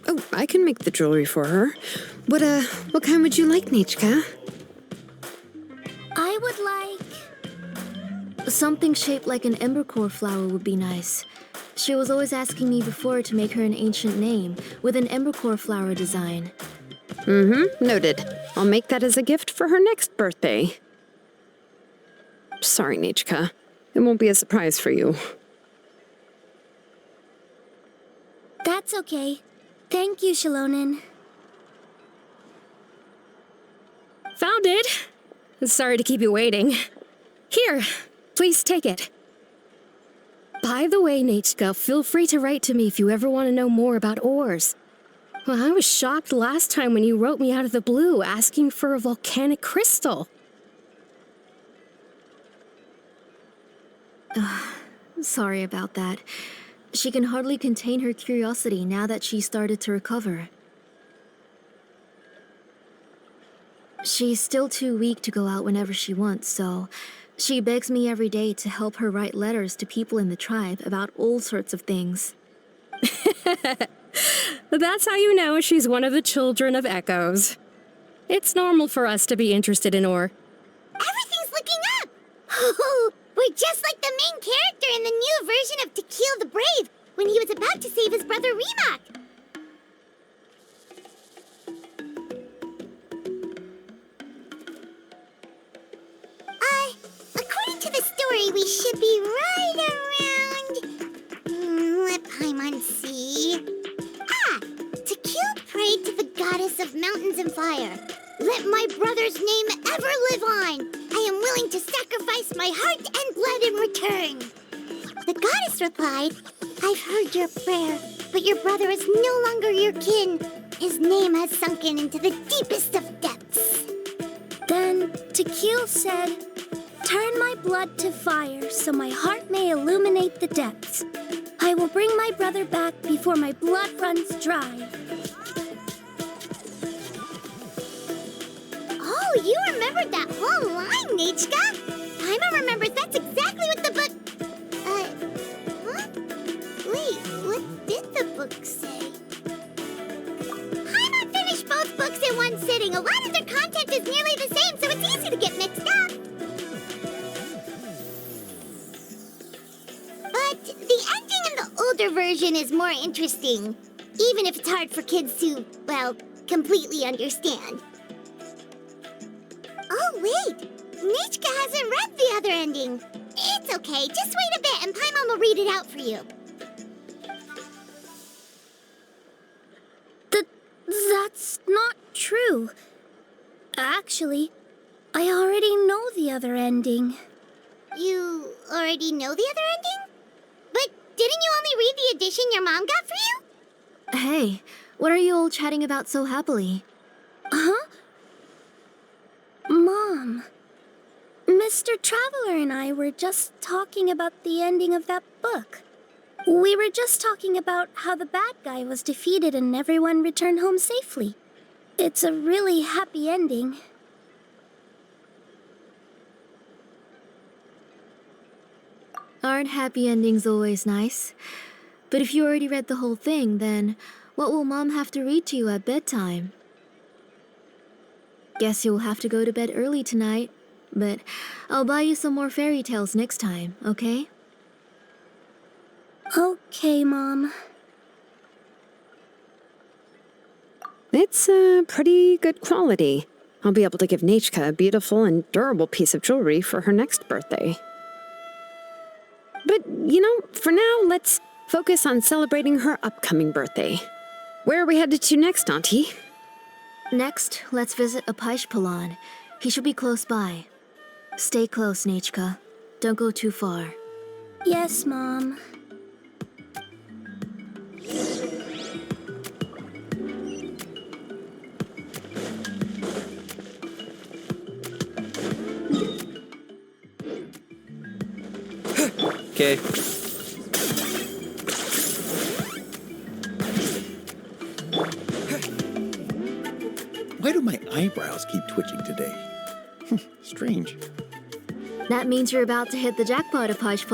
Oh, I can make the jewelry for her. What kind would you like, Nachka? I would like... Something shaped like an embercore flower would be nice. She was always asking me before to make her an ancient name with an embercore flower design. Noted. I'll make that as a gift for her next birthday. Sorry, Nachka. It won't be a surprise for you. That's okay. Thank you, Shilonen. Found it. Sorry to keep you waiting. Here, please take it. By the way, Nachka, feel free to write to me if you ever want to know more about ores. Well, I was shocked last time when you wrote me out of the blue asking for a volcanic crystal. Sorry about that. She can hardly contain her curiosity now that she's started to recover. She's still too weak to go out whenever she wants, so she begs me every day to help her write letters to people in the tribe about all sorts of things. That's how you know she's one of the children of Echoes. It's normal for us to be interested in ore. Everything's looking up! Oh, we're just like the main character in the new version of To Kill the Brave when he was about to save his brother Remak. According to the story, we should be right around... let Paimon see... To kill prayed to the goddess of mountains and fire. Let my brother's name ever live on. I am willing to sacrifice my heart and blood in return. The goddess replied, I've heard your prayer, but your brother is no longer your kin. His name has sunken into the deepest of depths. Then Tequil said, turn my blood to fire so my heart may illuminate the depths. I will bring my brother back before my blood runs dry. Oh, you remembered that whole line, Nachka. Paimon remembers that's exactly what the book... huh? Wait, what did the book say? Paimon finished both books in one sitting. A lot of their content is nearly the same, so it's easy to get mixed up. But the ending in the older version is more interesting, even if it's hard for kids to, well, completely understand. Oh, wait! Nichka hasn't read the other ending. It's okay. Just wait a bit and Paimon will read it out for you. That's not true. Actually, I already know the other ending. You already know the other ending? But didn't you only read the edition your mom got for you? Hey, what are you all chatting about so happily? Huh? Mom, Mr. Traveler and I were just talking about the ending of that book. We were just talking about how the bad guy was defeated and everyone returned home safely. It's a really happy ending. Aren't happy endings always nice? But if you already read the whole thing, then what will Mom have to read to you at bedtime? Guess you'll have to go to bed early tonight, but I'll buy you some more fairy tales next time, okay? Okay, Mom. It's pretty good quality. I'll be able to give Nachka a beautiful and durable piece of jewelry for her next birthday. But, for now, let's focus on celebrating her upcoming birthday. Where are we headed to next, Auntie? Next, let's visit Apaish. He should be close by. Stay close, Nachka. Don't go too far. Yes, Mom. Okay. Why do my eyebrows keep twitching today? Strange. That means you're about to hit the jackpot, Apaish.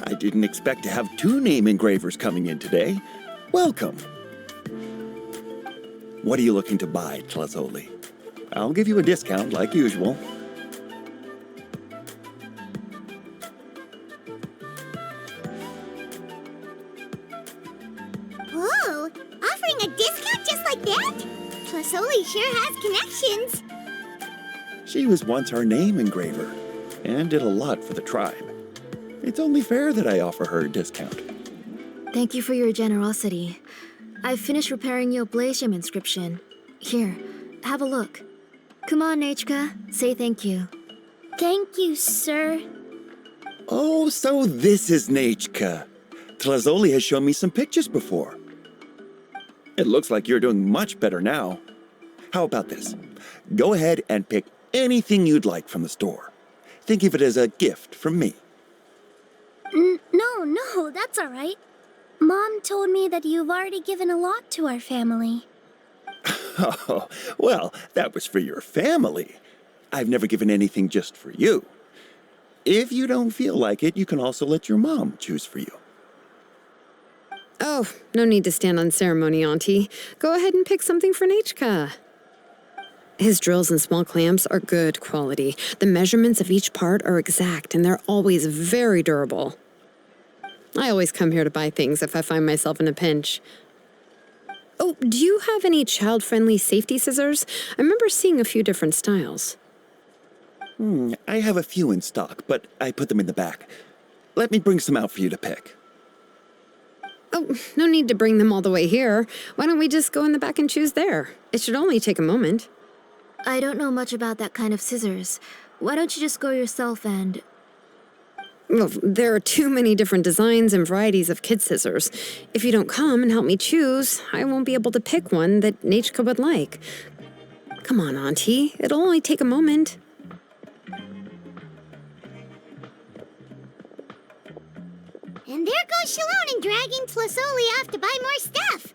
I didn't expect to have 2 name engravers coming in today. Welcome. What are you looking to buy, Tlazoli? I'll give you a discount like usual. Whoa! Offering a discount just like that? Plasoli sure has connections. She was once our name engraver and did a lot for the tribe. It's only fair that I offer her a discount. Thank you for your generosity. I've finished repairing your Blaze Gem inscription. Here, have a look. Come on, Nachka, say thank you. Thank you, sir. Oh, so this is Nachka. Tlazoli has shown me some pictures before. It looks like you're doing much better now. How about this? Go ahead and pick anything you'd like from the store. Think of it as a gift from me. No, that's all right. Mom told me that you've already given a lot to our family. Oh, well, that was for your family. I've never given anything just for you. If you don't feel like it, you can also let your mom choose for you. Oh, no need to stand on ceremony, Auntie. Go ahead and pick something for Nachka. His drills and small clamps are good quality. The measurements of each part are exact, and they're always very durable. I always come here to buy things if I find myself in a pinch. Oh, do you have any child-friendly safety scissors? I remember seeing a few different styles. I have a few in stock, but I put them in the back. Let me bring some out for you to pick. Oh, no need to bring them all the way here. Why don't we just go in the back and choose there? It should only take a moment. I don't know much about that kind of scissors. Why don't you just go yourself and... Well, there are too many different designs and varieties of kid scissors. If you don't come and help me choose, I won't be able to pick one that Nachka would like. Come on, Auntie. It'll only take a moment. And there goes Shalon and dragging Tlasoli off to buy more stuff.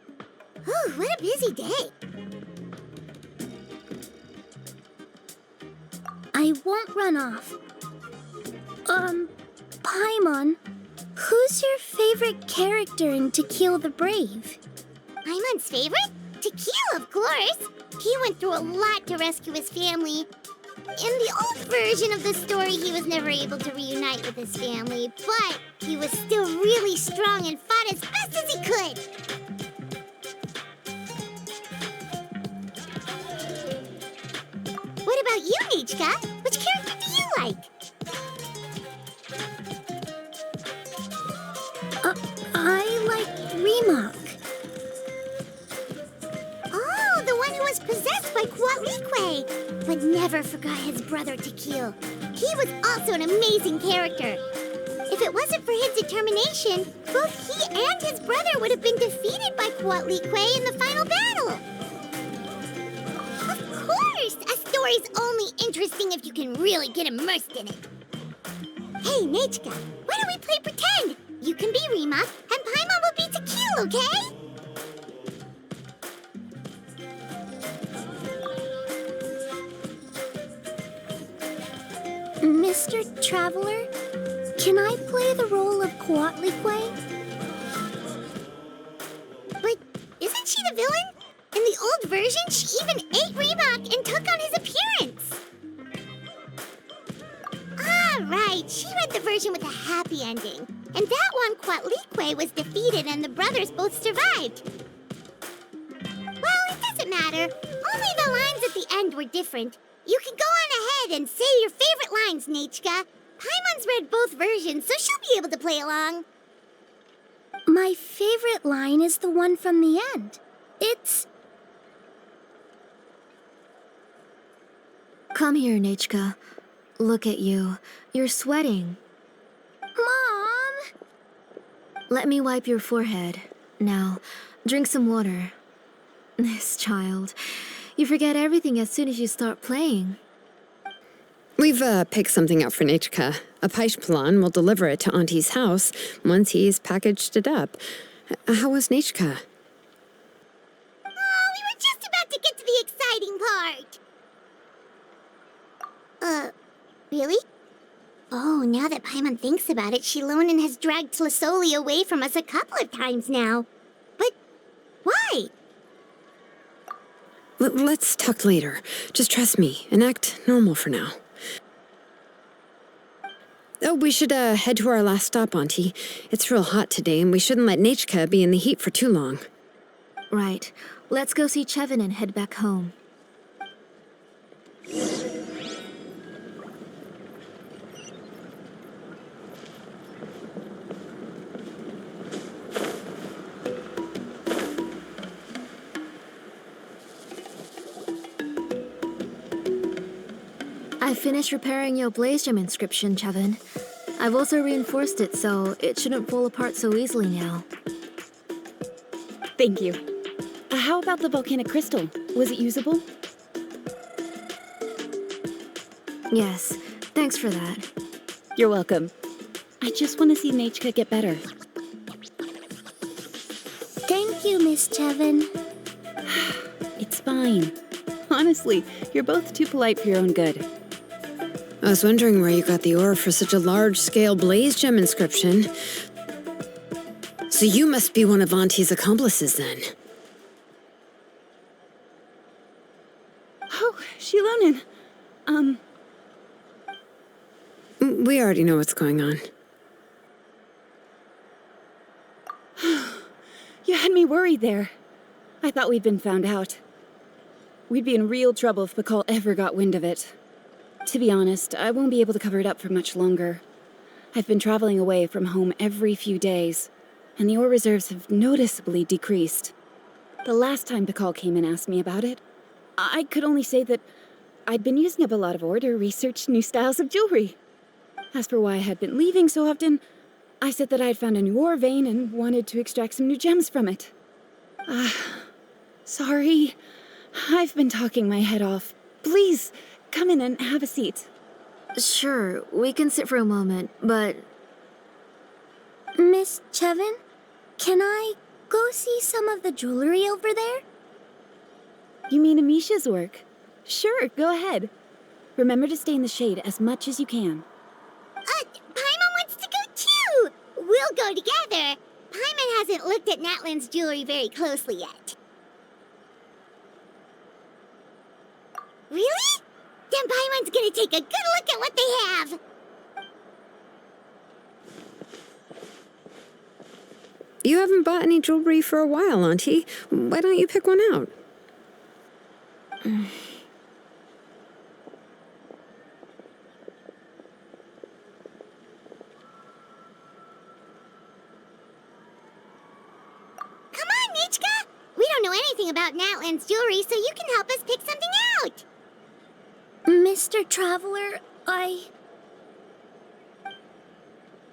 Ooh, what a busy day. I won't run off. Paimon, who's your favorite character in To Kill the Brave? Paimon's favorite? Tequila, of course. He went through a lot to rescue his family. In the old version of the story, he was never able to reunite with his family, but he was still really strong and fought as best as he could. What about you, Nichka? Which Which character do you like? I like Remak. Oh, the one who was possessed by Coatlicue, but never forgot his brother Tequil. He was also an amazing character. If it wasn't for his determination, both he and his brother would have been defeated by Coatlicue in the final battle. Of course! A story's only interesting if you can really get immersed in it. Hey, Nechka, why don't we play pretend? You can be Rima, and Paimon will be Tequil, okay? Mr. Traveler, can I play the role of Coatlicue? But isn't she the villain? In the old version, she even ate Reebok and took on his appearance. Ah, right. She read the version with a happy ending. And that one, Coatlicue was defeated and the brothers both survived. Well, it doesn't matter. Only the lines at the end were different. You can go on ahead and say your favorite lines, Nechka. Paimon's read both versions, so she'll be able to play along. My favorite line is the one from the end. It's... Come here, Nechka. Look at you. You're sweating. Mom! Let me wipe your forehead. Now, drink some water. This child. You forget everything as soon as you start playing. We've picked something out for Nechka. A Paishpalan will deliver it to Auntie's house once he's packaged it up. How was Nechka? Oh, we were just about to get to the exciting part. Really? Oh, now that Paimon thinks about it, Shilonen has dragged Tlisoli away from us a couple of times now. But why? Let's talk later. Just trust me and act normal for now. Oh, we should head to our last stop, Auntie. It's real hot today, and we shouldn't let Nechka be in the heat for too long. Right. Let's go see Chevin and head back home. I finished repairing your Blaze Gem inscription, Chevin. I've also reinforced it so it shouldn't fall apart so easily now. Thank you. How about the volcanic crystal? Was it usable? Yes, thanks for that. You're welcome. I just want to see Nechka get better. Thank you, Miss Chevin. It's fine. Honestly, you're both too polite for your own good. I was wondering where you got the ore for such a large-scale Blaze Gem inscription. So you must be one of Auntie's accomplices, then. Oh, Shilonen. We already know what's going on. You had me worried there. I thought we'd been found out. We'd be in real trouble if Bakal ever got wind of it. To be honest, I won't be able to cover it up for much longer. I've been traveling away from home every few days, and the ore reserves have noticeably decreased. The last time Bakal came and asked me about it, I could only say that I'd been using up a lot of ore to research new styles of jewelry. As for why I had been leaving so often, I said that I had found a new ore vein and wanted to extract some new gems from it. Sorry. I've been talking my head off. Please, come in and have a seat. Sure, we can sit for a moment, but... Miss Chevin, can I go see some of the jewelry over there? You mean Amisha's work? Sure, go ahead. Remember to stay in the shade as much as you can. Paimon wants to go too! We'll go together. Paimon hasn't looked at Natlan's jewelry very closely yet. Really? Then Paimon's gonna take a good look at what they have. You haven't bought any jewelry for a while, Auntie. Why don't you pick one out? about Natlan's jewelry, so you can help us pick something out. Mr. Traveler,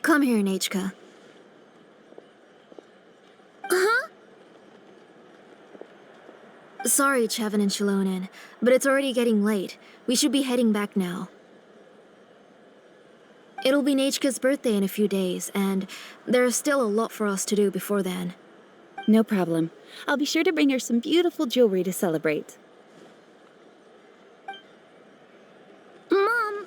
Come here, Nechka. Huh? Sorry, Chevin and Shilonen, but it's already getting late. We should be heading back now. It'll be Nechka's birthday in a few days, and there's still a lot for us to do before then. No problem. I'll be sure to bring her some beautiful jewelry to celebrate. Mom,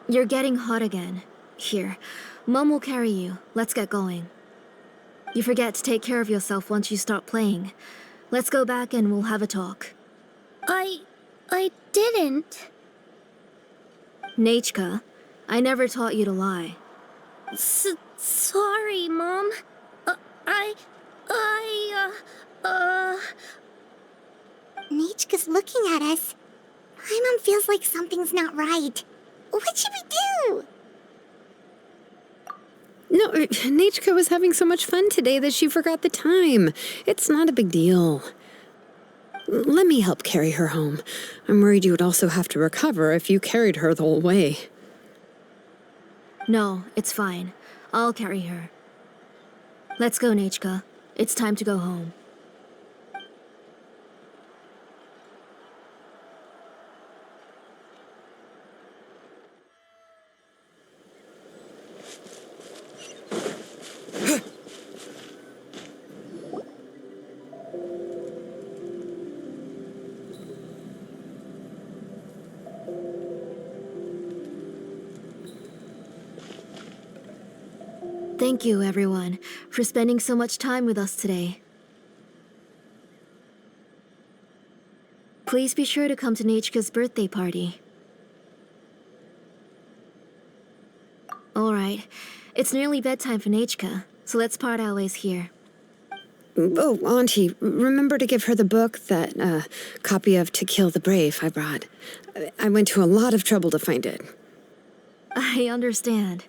You're getting hot again. Here, Mom will carry you. Let's get going. You forget to take care of yourself once you start playing. Let's go back and we'll have a talk. I didn't. Nechka, I never taught you to lie. Sorry, Mom. Nechka's looking at us. Paimon feels like something's not right. What should we do? No, Nechka was having so much fun today that she forgot the time. It's not a big deal. Let me help carry her home. I'm worried you would also have to recover if you carried her the whole way. No, it's fine. I'll carry her. Let's go, Nechka. It's time to go home. Thank you, everyone, for spending so much time with us today. Please be sure to come to Nechka's birthday party. Alright, it's nearly bedtime for Nechka, so let's part our ways here. Oh, Auntie, remember to give her the book, that copy of To Kill the Brave I brought. I went to a lot of trouble to find it. I understand.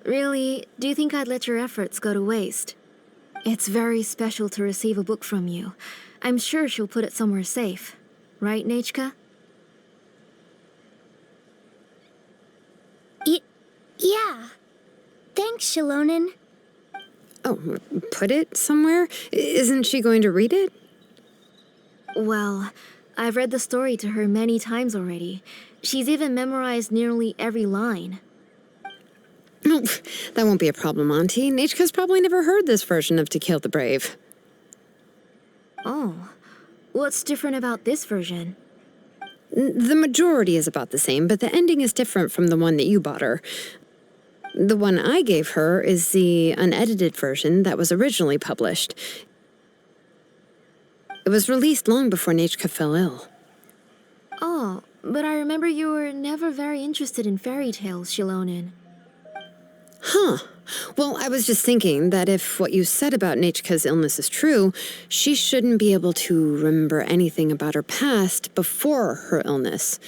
Really, do you think I'd let your efforts go to waste? It's very special to receive a book from you. I'm sure she'll put it somewhere safe. Right, Nechka? Yeah. Thanks, Shilonen. Oh, put it somewhere? Isn't she going to read it? Well, I've read the story to her many times already. She's even memorized nearly every line. No, that won't be a problem, Auntie. Nechka's probably never heard this version of To Kill the Brave. Oh, what's different about this version? The majority is about the same, but the ending is different from the one that you bought her. The one I gave her is the unedited version that was originally published. It was released long before Nechka fell ill. Oh, but I remember you were never very interested in fairy tales, Shilonen. Huh. Well, I was just thinking that if what you said about Nechka's illness is true, she shouldn't be able to remember anything about her past before her illness.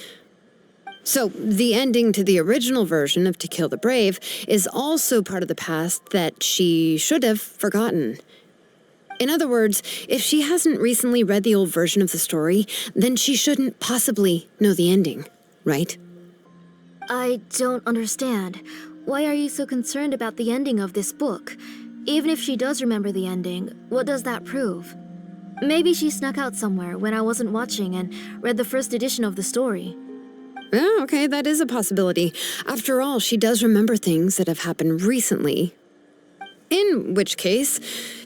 So, the ending to the original version of To Kill the Brave is also part of the past that she should have forgotten. In other words, if she hasn't recently read the old version of the story, then she shouldn't possibly know the ending, right? I don't understand. Why are you so concerned about the ending of this book? Even if she does remember the ending, what does that prove? Maybe she snuck out somewhere when I wasn't watching and read the first edition of the story. Oh, okay, that is a possibility. After all, she does remember things that have happened recently. In which case,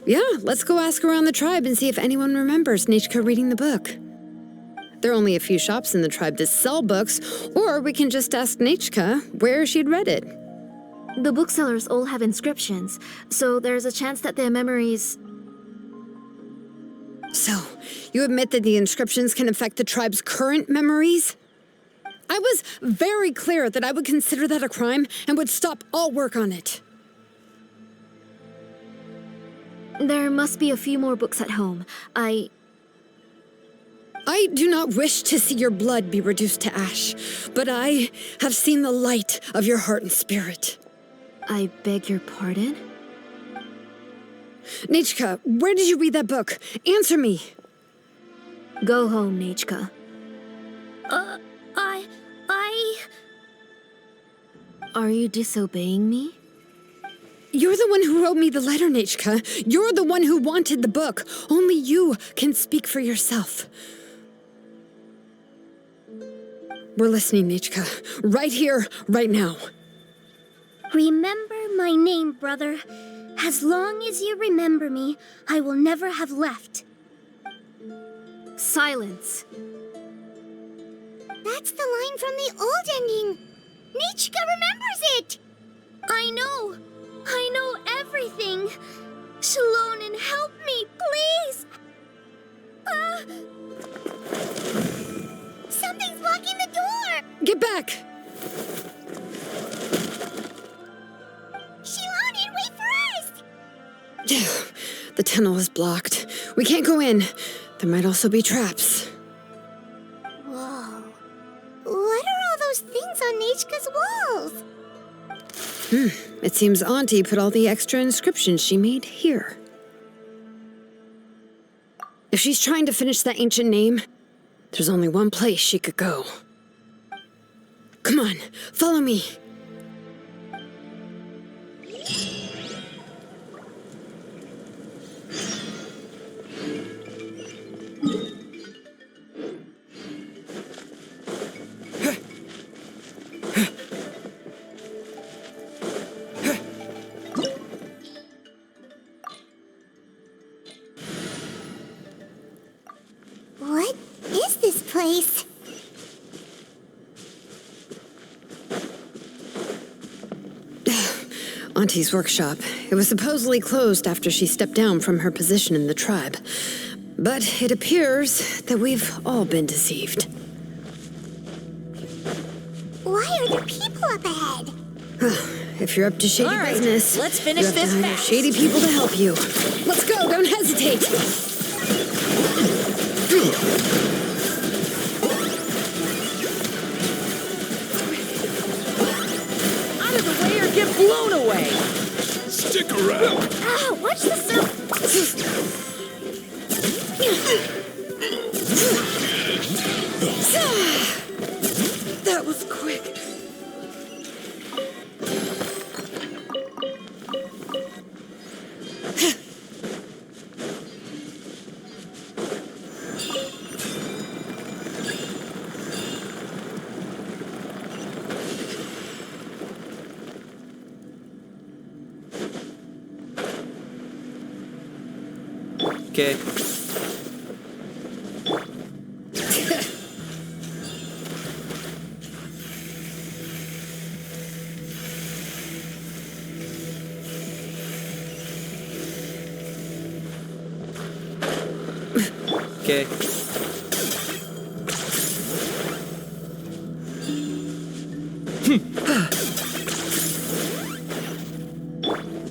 yeah, let's go ask around the tribe and see if anyone remembers Nechka reading the book. There are only a few shops in the tribe that sell books, or we can just ask Nechka where she'd read it. The booksellers all have inscriptions, so there's a chance that their memories... So, you admit that the inscriptions can affect the tribe's current memories? I was very clear that I would consider that a crime and would stop all work on it. There must be a few more books at home. I do not wish to see your blood be reduced to ash, but I have seen the light of your heart and spirit. I beg your pardon? Nechka, where did you read that book? Answer me. Go home, Nechka. Are you disobeying me? You're the one who wrote me the letter, Nechka. You're the one who wanted the book. Only you can speak for yourself. We're listening, Nechka. Right here, right now. Remember my name, brother. As long as you remember me, I will never have left. Silence. That's the line from the old ending. Nechka remembers it. I know everything. Shalonen, help me, please. Something's blocking the door. Get back! Shalonen, wait for us. The tunnel is blocked. We can't go in. There might also be traps. Whoa. What are all those things on Nechka's walls? It seems Auntie put all the extra inscriptions she made here. If she's trying to finish that ancient name, there's only one place she could go. Come on, follow me. What is this place? Auntie's workshop. It was supposedly closed after she stepped down from her position in the tribe. But it appears that we've all been deceived. Why are there people up ahead? If you're up to shady business, let's finish you have this to hire fast. shady people to help you. Let's go, don't hesitate. Out of the way or get blown away! Stick around. Ah, watch the surf. That was quick. Okay. Okay.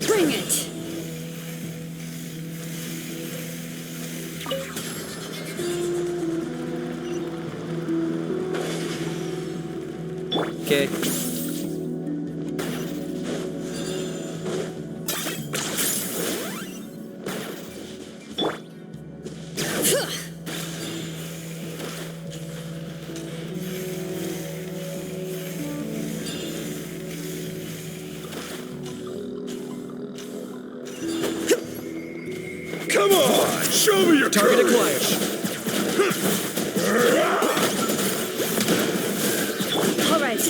Bring it. Okay. Come on, show me your Target courage. acquired. All right.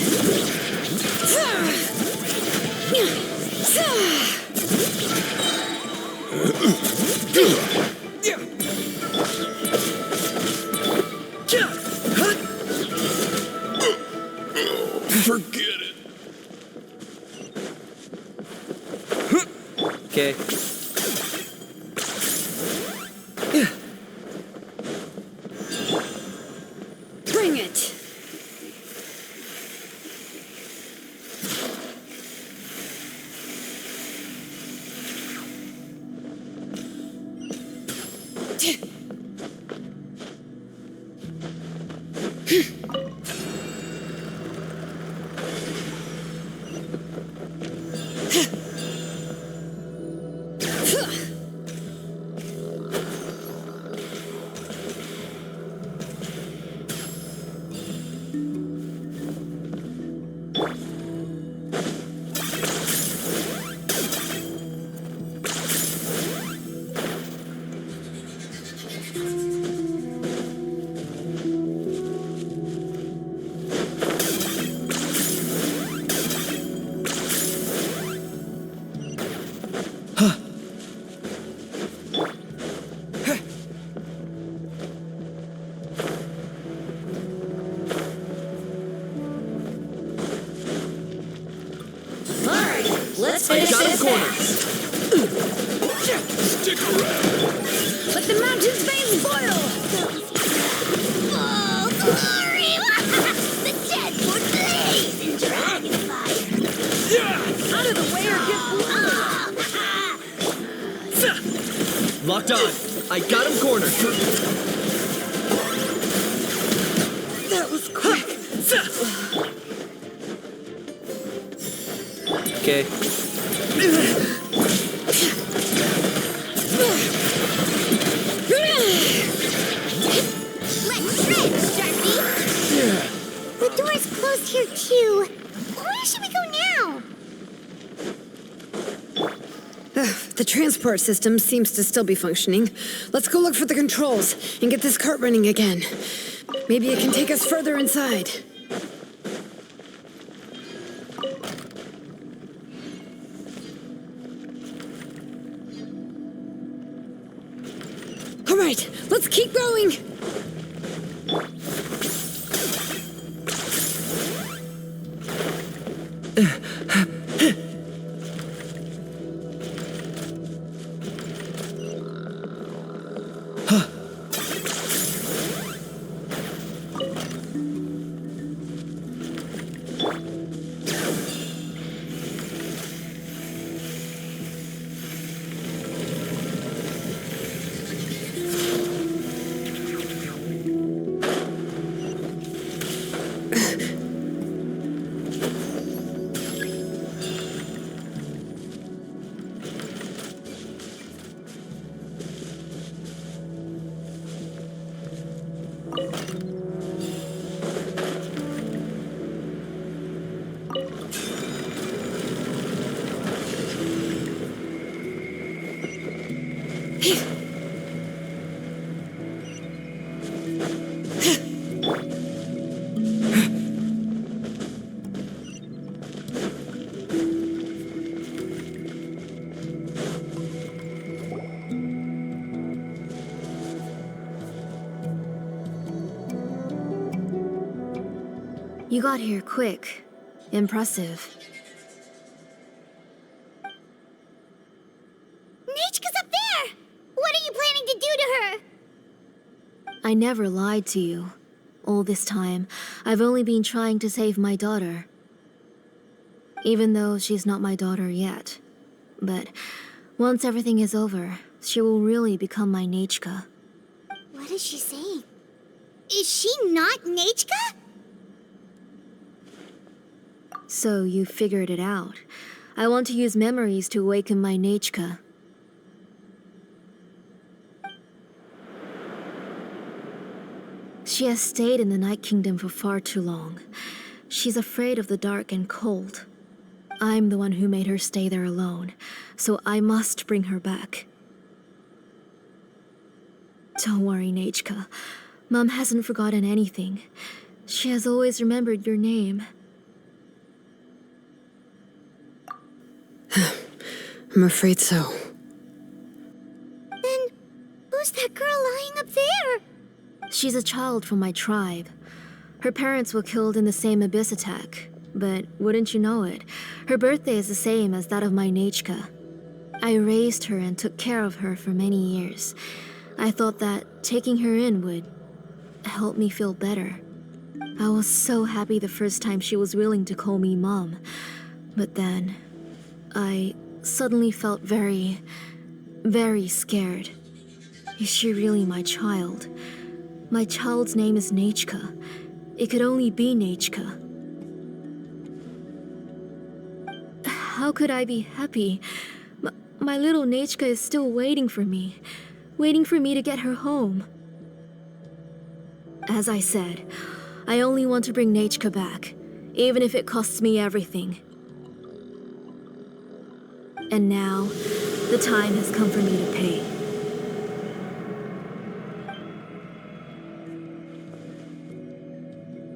Forget it. Okay. Bring it. I got him cornered. Stick around. Let the mountain's veins boil! Oh, glory! The dead would blaze in dragonfire. Out of the way or get blown. Locked on. I got him cornered. That was quick. Okay. Let's trench, Sharpie. The door's closed here too. Where should we go now? The transport system seems to still be functioning. Let's go look for the controls and get this cart running again. Maybe it can take us further inside. All right, let's keep going. You got here quick. Impressive. Nechka's up there! What are you planning to do to her? I never lied to you. All this time, I've only been trying to save my daughter. Even though she's not my daughter yet. But once everything is over, she will really become my Nechka. What is she saying? Is she not Nechka? So you figured it out. I want to use memories to awaken my Nechka. She has stayed in the Night Kingdom for far too long. She's afraid of the dark and cold. I'm the one who made her stay there alone, so I must bring her back. Don't worry, Nechka. Mom hasn't forgotten anything. She has always remembered your name. I'm afraid so. Then, who's that girl lying up there? She's a child from my tribe. Her parents were killed in the same abyss attack. But wouldn't you know it, her birthday is the same as that of my Nechka. I raised her and took care of her for many years. I thought that taking her in would help me feel better. I was so happy the first time she was willing to call me Mom. But then, I suddenly felt very, very scared. Is she really my child? My child's name is Nechka, it could only be Nechka. How could I be happy? My little Nechka is still waiting for me to get her home. As I said, I only want to bring Nechka back, even if it costs me everything. And now, the time has come for me to pay.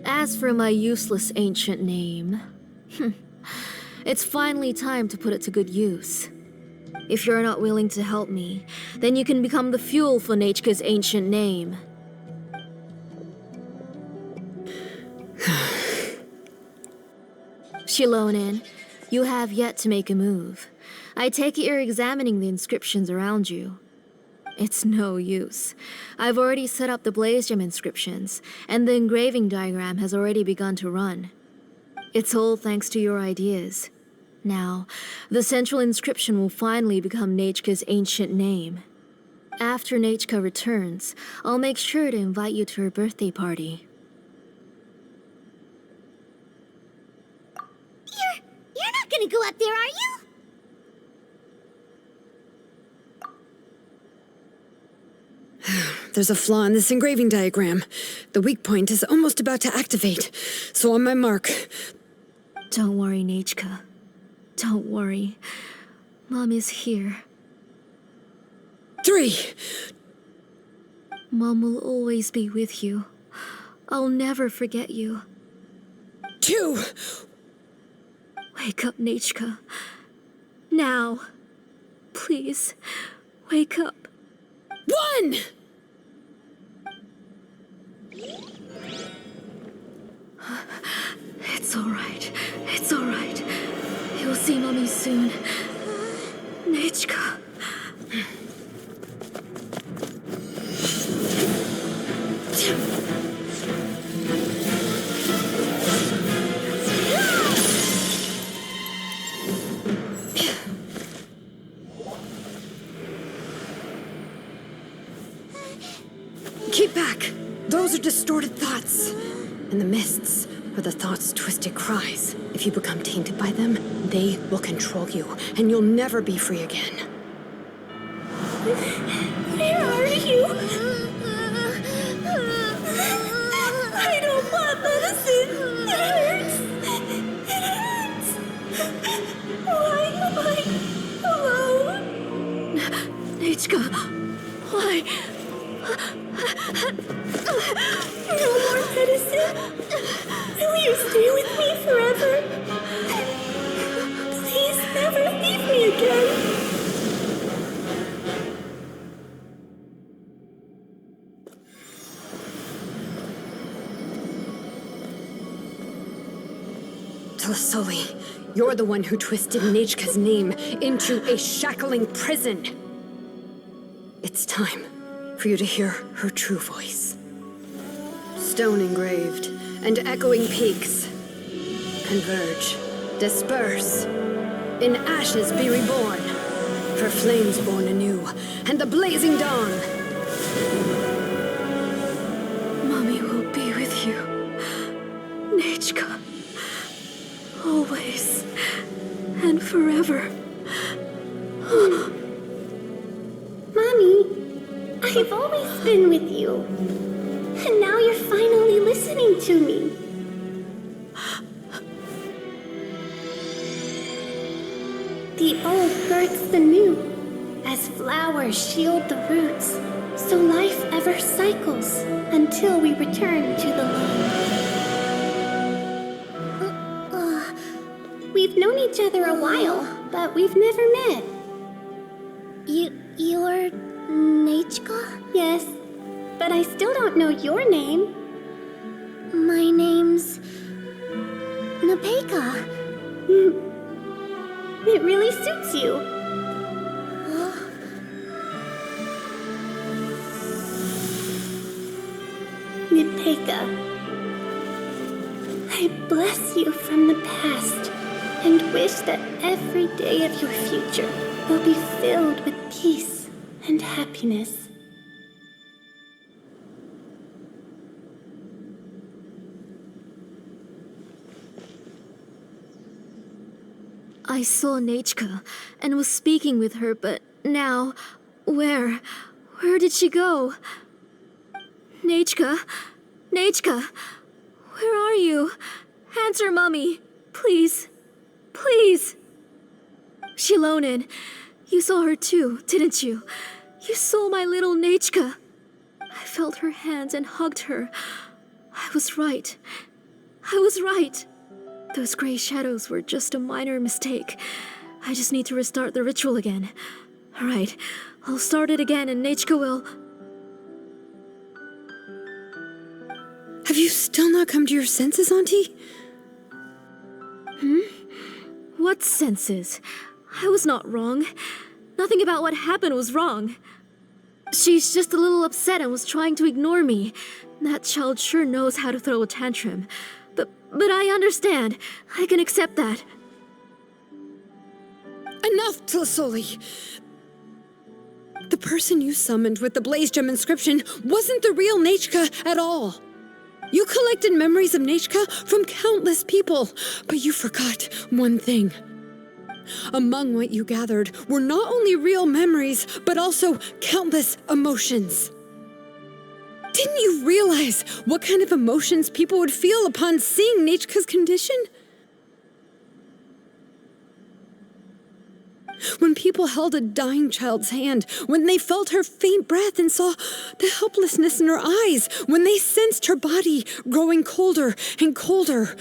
As for my useless ancient name, it's finally time to put it to good use. If you're not willing to help me, then you can become the fuel for Nechka's ancient name. Shilonen, you have yet to make a move. I take it you're examining the inscriptions around you. It's no use. I've already set up the blaze gem inscriptions, and the engraving diagram has already begun to run. It's all thanks to your ideas. Now, the central inscription will finally become Nechka's ancient name. After Nechka returns, I'll make sure to invite you to her birthday party. You're not gonna go up there, are you? There's a flaw in this engraving diagram. The weak point is almost about to activate. So on my mark. Don't worry, Nechka. Don't worry. Mom is here. 3. Mom will always be with you. I'll never forget you. 2. Wake up, Nechka. Now. Please, wake up. 1. It's all right. It's all right. You'll see Mommy soon. Nechka. Keep back. Those are distorted thoughts. And the mists are the thoughts' twisted cries. If you become tainted by them, they will control you, and you'll never be free again. Where are you? I don't want medicine. It hurts. It hurts. Why am I alone? Nechka, why? No more medicine. Will you stay with me forever? Please never leave me again. Tlasoli, you're the one who twisted Nechka's name into a shackling prison. It's time for you to hear her true voice. Stone engraved and echoing peaks converge, disperse, in ashes be reborn, for flames born anew, and the blazing dawn. Mommy will be with you. Nechka. Always. And forever. Mommy, I've always been with you. And now you're finally listening to me. The old births the new, as flowers shield the roots, so life ever cycles until we return to the land. We've known each other a while, but we've never met. You're Nechka? Yes, but I still don't know your name. My name's Nepeka. It really suits you. Nepeka, I bless you from the past and wish that every day of your future will be filled with peace and happiness. I saw Nechka and was speaking with her, but now, where did she go? Nechka? Nechka? Where are you? Answer, Mummy. Please. Please. Shilonen, you saw her too, didn't you? You saw my little Nechka. I felt her hands and hugged her. I was right. I was right. Those gray shadows were just a minor mistake. I just need to restart the ritual again. Alright, I'll start it again and Nechka will... Have you still not come to your senses, Auntie? What senses? I was not wrong. Nothing about what happened was wrong. She's just a little upset and was trying to ignore me. That child sure knows how to throw a tantrum. But I understand. I can accept that. Enough, Tlasoli! The person you summoned with the Blaze Gem inscription wasn't the real Nechka at all. You collected memories of Nechka from countless people, but you forgot one thing. Among what you gathered were not only real memories, but also countless emotions. Didn't you realize what kind of emotions people would feel upon seeing Nechka's condition? When people held a dying child's hand, when they felt her faint breath and saw the helplessness in her eyes, when they sensed her body growing colder and colder,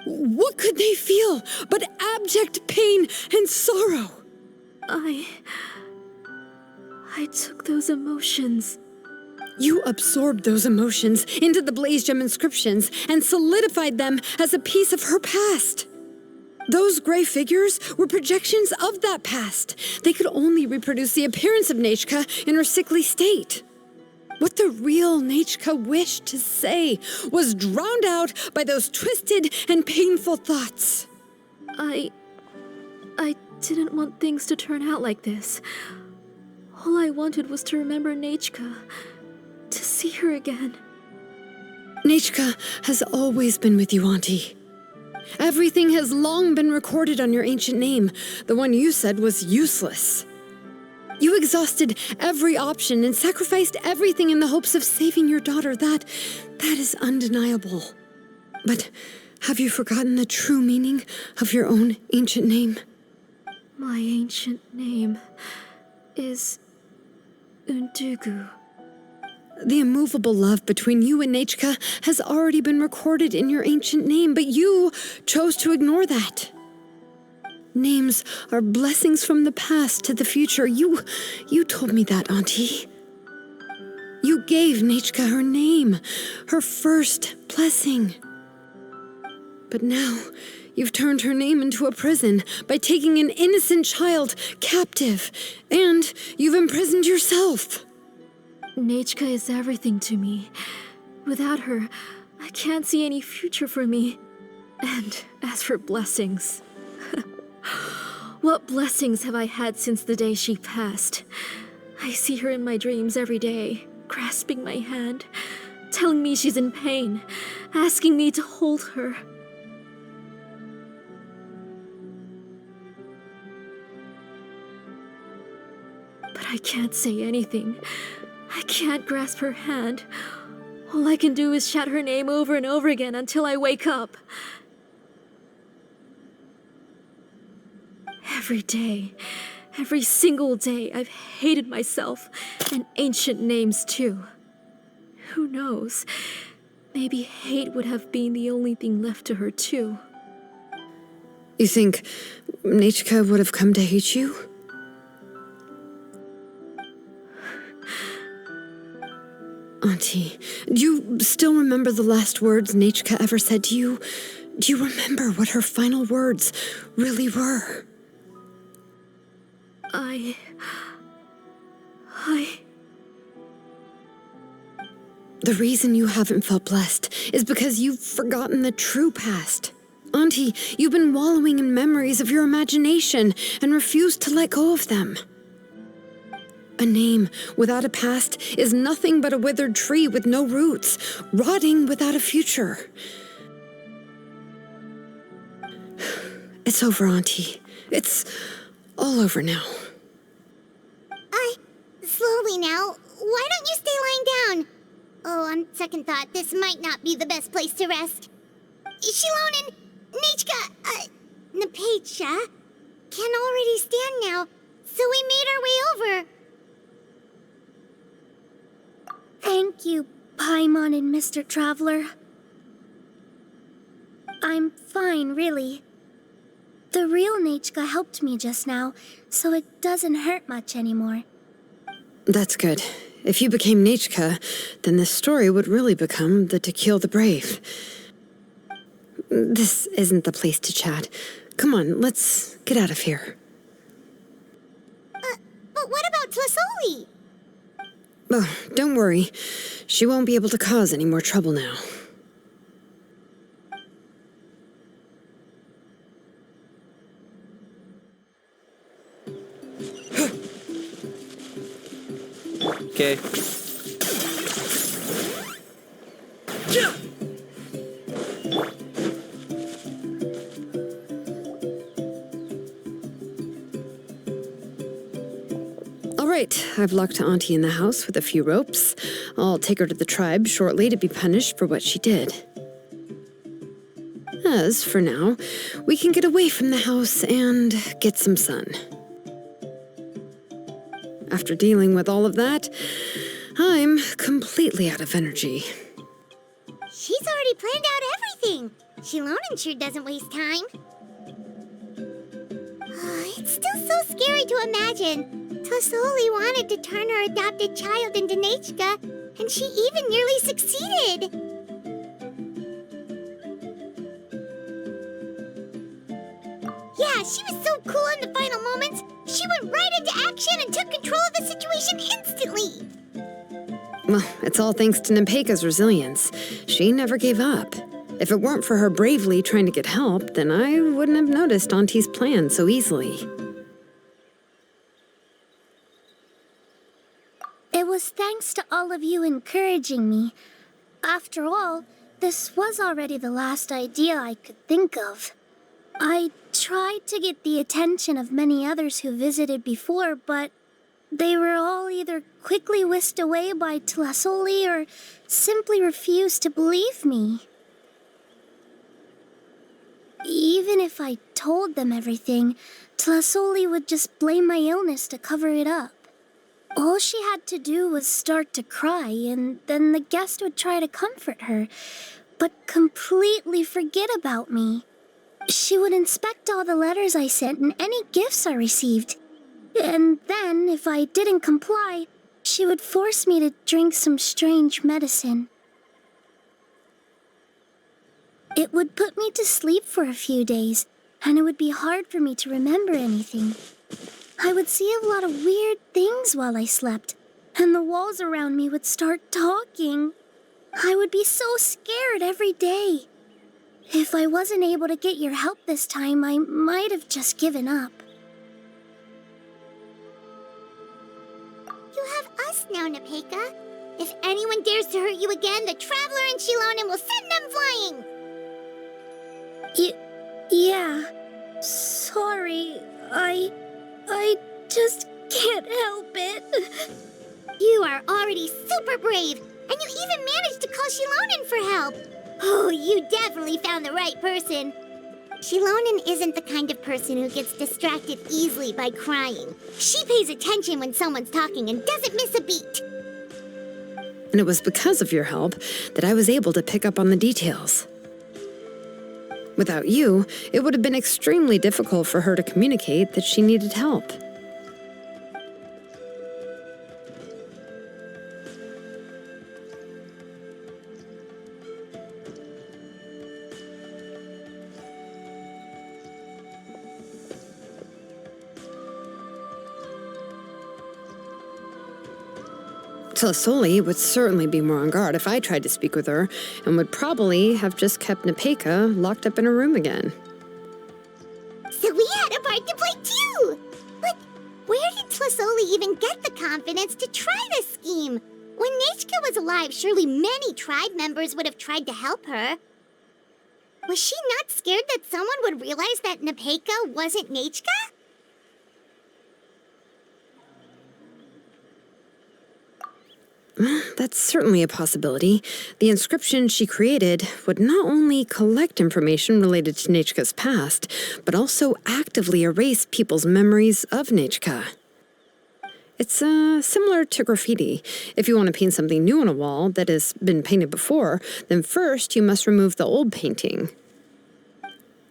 what could they feel but abject pain and sorrow? I took those emotions. You absorbed those emotions into the Blaze Gem inscriptions and solidified them as a piece of her past. Those gray figures were projections of that past. They could only reproduce the appearance of Nechka in her sickly state. What the real Nechka wished to say was drowned out by those twisted and painful thoughts. I didn't want things to turn out like this. All I wanted was to remember Nechka, to see her again. Nechka has always been with you, Auntie. Everything has long been recorded on your ancient name, the one you said was useless. You exhausted every option and sacrificed everything in the hopes of saving your daughter. That is undeniable. But have you forgotten the true meaning of your own ancient name? My ancient name is Undugu. The immovable love between you and Nechka has already been recorded in your ancient name, but you chose to ignore that. Names are blessings from the past to the future. You told me that, Auntie. You gave Nechka her name, her first blessing. But now, you've turned her name into a prison by taking an innocent child captive, and you've imprisoned yourself. Nechka is everything to me. Without her, I can't see any future for me. And as for blessings... What blessings have I had since the day she passed? I see her in my dreams every day, grasping my hand, telling me she's in pain, asking me to hold her. But I can't say anything. I can't grasp her hand. All I can do is shout her name over and over again until I wake up. Every day, every single day, I've hated myself, and ancient names too. Who knows? Maybe hate would have been the only thing left to her too. You think Nechka would have come to hate you? Auntie, do you still remember the last words Nechka ever said to you? Do you remember what her final words really were? The reason you haven't felt blessed is because you've forgotten the true past. Auntie, you've been wallowing in memories of your imagination and refused to let go of them. A name without a past is nothing but a withered tree with no roots, rotting without a future. It's over, Auntie. It's all over now. Slowly now. Why don't you stay lying down? Oh, on second thought, this might not be the best place to rest. Shilonen, Nichka, Napecha can already stand now, so we made our way over. Thank you, Paimon and Mr. Traveler. I'm fine, really. The real Nachka helped me just now, so it doesn't hurt much anymore. That's good. If you became Nachka, then this story would really become the To Kill the Brave. This isn't the place to chat. Come on, let's get out of here. But what about Tlasoli? Oh, don't worry. She won't be able to cause any more trouble now. Okay. All right, I've locked Auntie in the house with a few ropes. I'll take her to the tribe shortly to be punished for what she did. As for now, we can get away from the house and get some sun. After dealing with all of that, I'm completely out of energy. She's already planned out everything. Shilonen sure doesn't waste time. It's still so scary to imagine. Tlasoli wanted to turn her adopted child into Nachka, and she even nearly succeeded. Yeah, she was so cool in the final moments. She went right into action and took control of the situation instantly. Well, it's all thanks to Nempeka's resilience. She never gave up. If it weren't for her bravely trying to get help, then I wouldn't have noticed Auntie's plan so easily. It was thanks to all of you encouraging me. After all, this was already the last idea I could think of. I tried to get the attention of many others who visited before, but they were all either quickly whisked away by Tlasoli or simply refused to believe me. Even if I told them everything, Tlasoli would just blame my illness to cover it up. All she had to do was start to cry, and then the guest would try to comfort her, but completely forget about me. She would inspect all the letters I sent and any gifts I received. And then, if I didn't comply, she would force me to drink some strange medicine. It would put me to sleep for a few days, and it would be hard for me to remember anything. I would see a lot of weird things while I slept, and the walls around me would start talking. I would be so scared every day. If I wasn't able to get your help this time, I might have just given up. You have us now, Napeka. If anyone dares to hurt you again, the Traveler and Shilonen will send them flying! Yeah. Sorry. I just can't help it. You are already super brave, and you even managed to call Shilonen for help. Oh, you definitely found the right person. Shilonen isn't the kind of person who gets distracted easily by crying. She pays attention when someone's talking and doesn't miss a beat. And it was because of your help that I was able to pick up on the details. Without you, it would have been extremely difficult for her to communicate that she needed help. Tlasoli would certainly be more on guard if I tried to speak with her, and would probably have just kept Napeka locked up in her room again. So we had a part to play too! But where did Tlasoli even get the confidence to try this scheme? When Nachka was alive, surely many tribe members would have tried to help her. Was she not scared that someone would realize that Nepeka wasn't Nechka? That's certainly a possibility. The inscription she created would not only collect information related to Nechka's past, but also actively erase people's memories of Nechka. It's similar to graffiti. If you want to paint something new on a wall that has been painted before, then first you must remove the old painting.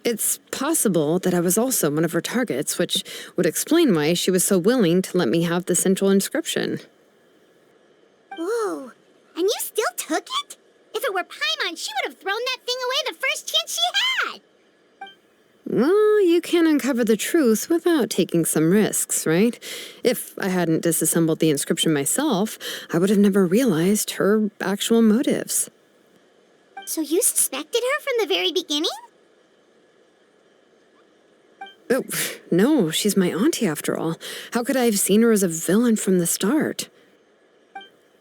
It's possible that I was also one of her targets, which would explain why she was so willing to let me have the central inscription. Whoa, and you still took it? If it were Paimon, she would have thrown that thing away the first chance she had! Well, you can't uncover the truth without taking some risks, right? If I hadn't disassembled the inscription myself, I would have never realized her actual motives. So you suspected her from the very beginning? Oh, no, she's my auntie after all. How could I have seen her as a villain from the start?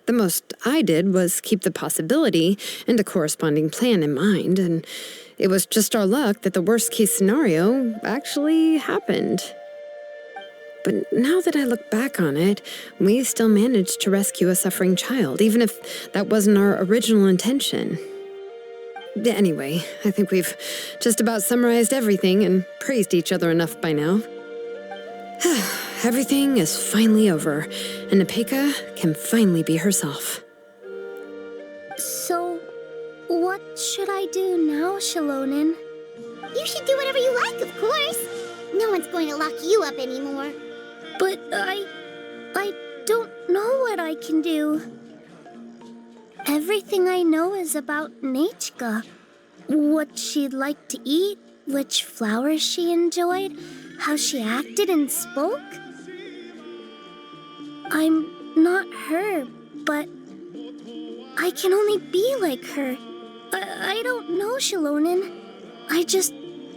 The most I did was keep the possibility and a corresponding plan in mind, and it was just our luck that the worst-case scenario actually happened. But now that I look back on it, we still managed to rescue a suffering child, even if that wasn't our original intention. Anyway, I think we've just about summarized everything and praised each other enough by now. Everything is finally over, and Nepeka can finally be herself. So, what should I do now, Shalonen? You should do whatever you like, of course. No one's going to lock you up anymore. But I don't know what I can do. Everything I know is about Nechka. What she'd like to eat, which flowers she enjoyed, how she acted and spoke. I'm not her, but I can only be like her. I don't know, Shalonen. I just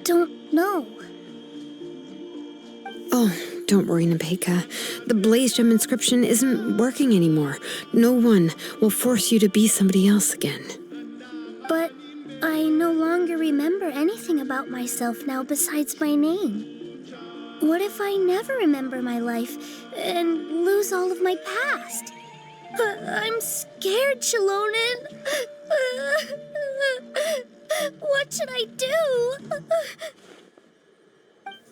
don't know. Oh, don't worry, Nepeka. The Blaze Gem inscription isn't working anymore. No one will force you to be somebody else again. But I no longer remember anything about myself now besides my name. What if I never remember my life and lose all of my past? I'm scared, Shalonen. What should I do?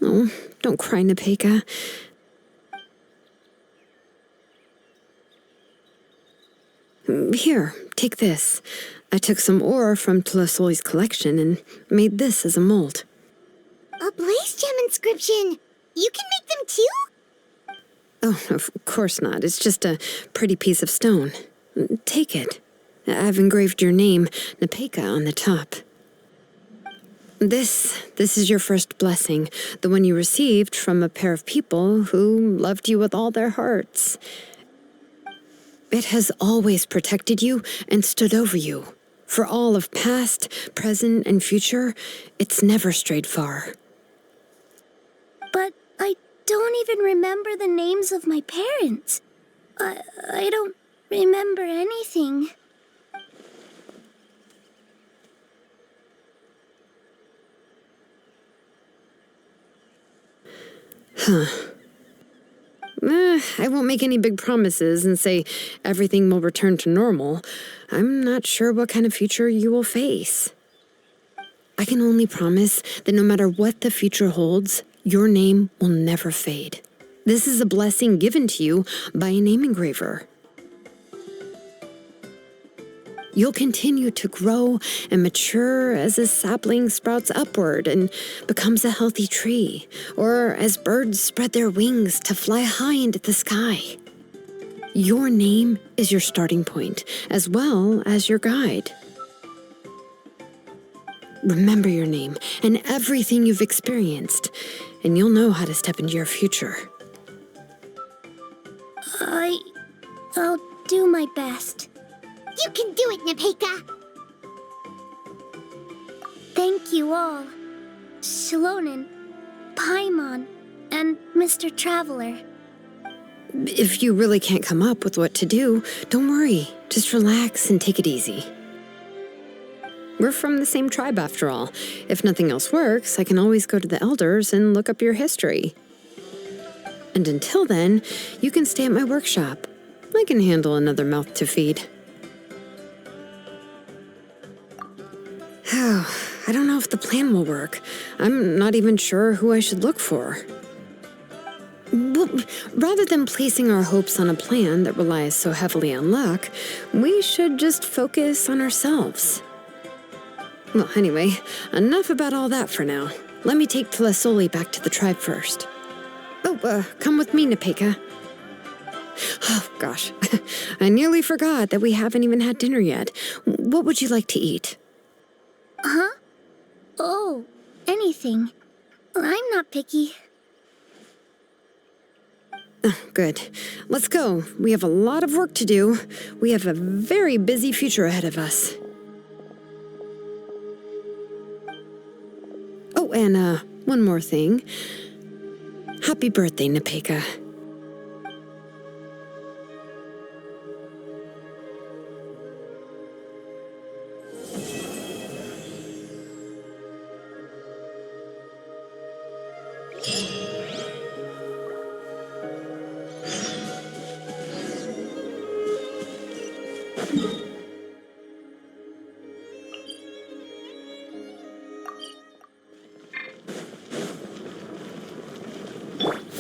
Oh, don't cry, Nepeka. Here, take this. I took some ore from Tlasol's collection and made this as a mold. A Blaze Gem inscription! You can make them too? Oh, of course not. It's just a pretty piece of stone. Take it. I've engraved your name, Nepeka, on the top. This is your first blessing, the one you received from a pair of people who loved you with all their hearts. It has always protected you and stood over you. For all of past, present, and future, it's never strayed far. But I don't even remember the names of my parents. I don't remember anything. I won't make any big promises and say everything will return to normal. I'm not sure what kind of future you will face. I can only promise that no matter what the future holds, your name will never fade. This is a blessing given to you by a name engraver. You'll continue to grow and mature as a sapling sprouts upward and becomes a healthy tree, or as birds spread their wings to fly high into the sky. Your name is your starting point, as well as your guide. Remember your name and everything you've experienced, and you'll know how to step into your future. I'll do my best. You can do it, Nepeka! Thank you all. Shalonen, Paimon, and Mr. Traveler. If you really can't come up with what to do, don't worry. Just relax and take it easy. We're from the same tribe after all. If nothing else works, I can always go to the elders and look up your history. And until then, you can stay at my workshop. I can handle another mouth to feed. Oh, I don't know if the plan will work. I'm not even sure who I should look for. Well, rather than placing our hopes on a plan that relies so heavily on luck, we should just focus on ourselves. Well, anyway, enough about all that for now. Let me take Tlasoli back to the tribe first. Oh, come with me, Nepeka. Oh, gosh. I nearly forgot that we haven't even had dinner yet. What would you like to eat? Huh? Oh, anything. I'm not picky. Oh, good. Let's go. We have a lot of work to do. We have a very busy future ahead of us. Oh, and one more thing. Happy birthday, Nepeka.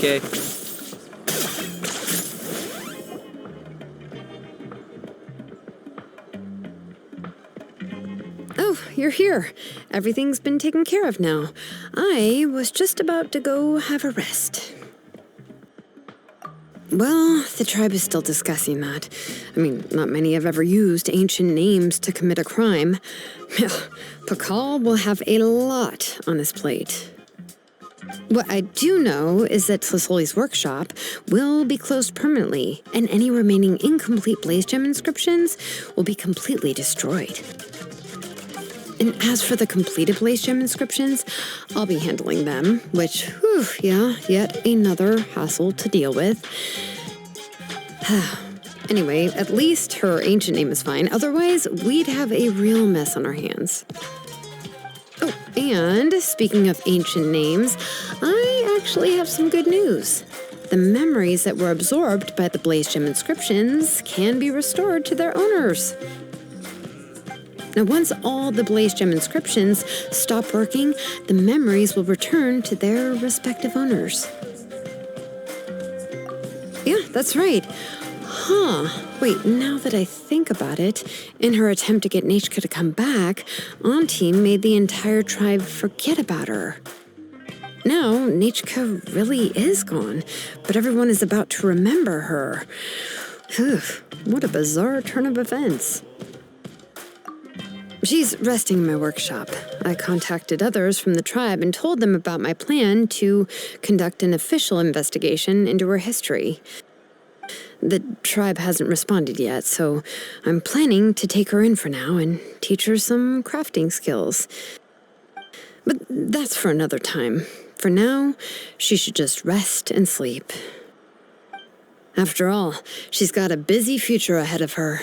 Okay. Oh, you're here. Everything's been taken care of now. I was just about to go have a rest. Well, the tribe is still discussing that. I mean, not many have ever used ancient names to commit a crime. Pakal will have a lot on his plate. What I do know is that Tlasoli's workshop will be closed permanently, and any remaining incomplete Blaze Gem inscriptions will be completely destroyed. And as for the completed Blaze Gem inscriptions, I'll be handling them, which, yet another hassle to deal with. Anyway, at least her ancient name is fine. Otherwise, we'd have a real mess on our hands. Oh, and speaking of ancient names, I actually have some good news. The memories that were absorbed by the Blaze Gem inscriptions can be restored to their owners. Now, once all the Blaze Gem inscriptions stop working, the memories will return to their respective owners. Yeah, that's right. Wait, now that I think about it, in her attempt to get Nechka to come back, Auntie made the entire tribe forget about her. Now, Nechka really is gone, but everyone is about to remember her. What a bizarre turn of events. She's resting in my workshop. I contacted others from the tribe and told them about my plan to conduct an official investigation into her history. The tribe hasn't responded yet, so I'm planning to take her in for now and teach her some crafting skills. But that's for another time. For now, she should just rest and sleep. After all, she's got a busy future ahead of her.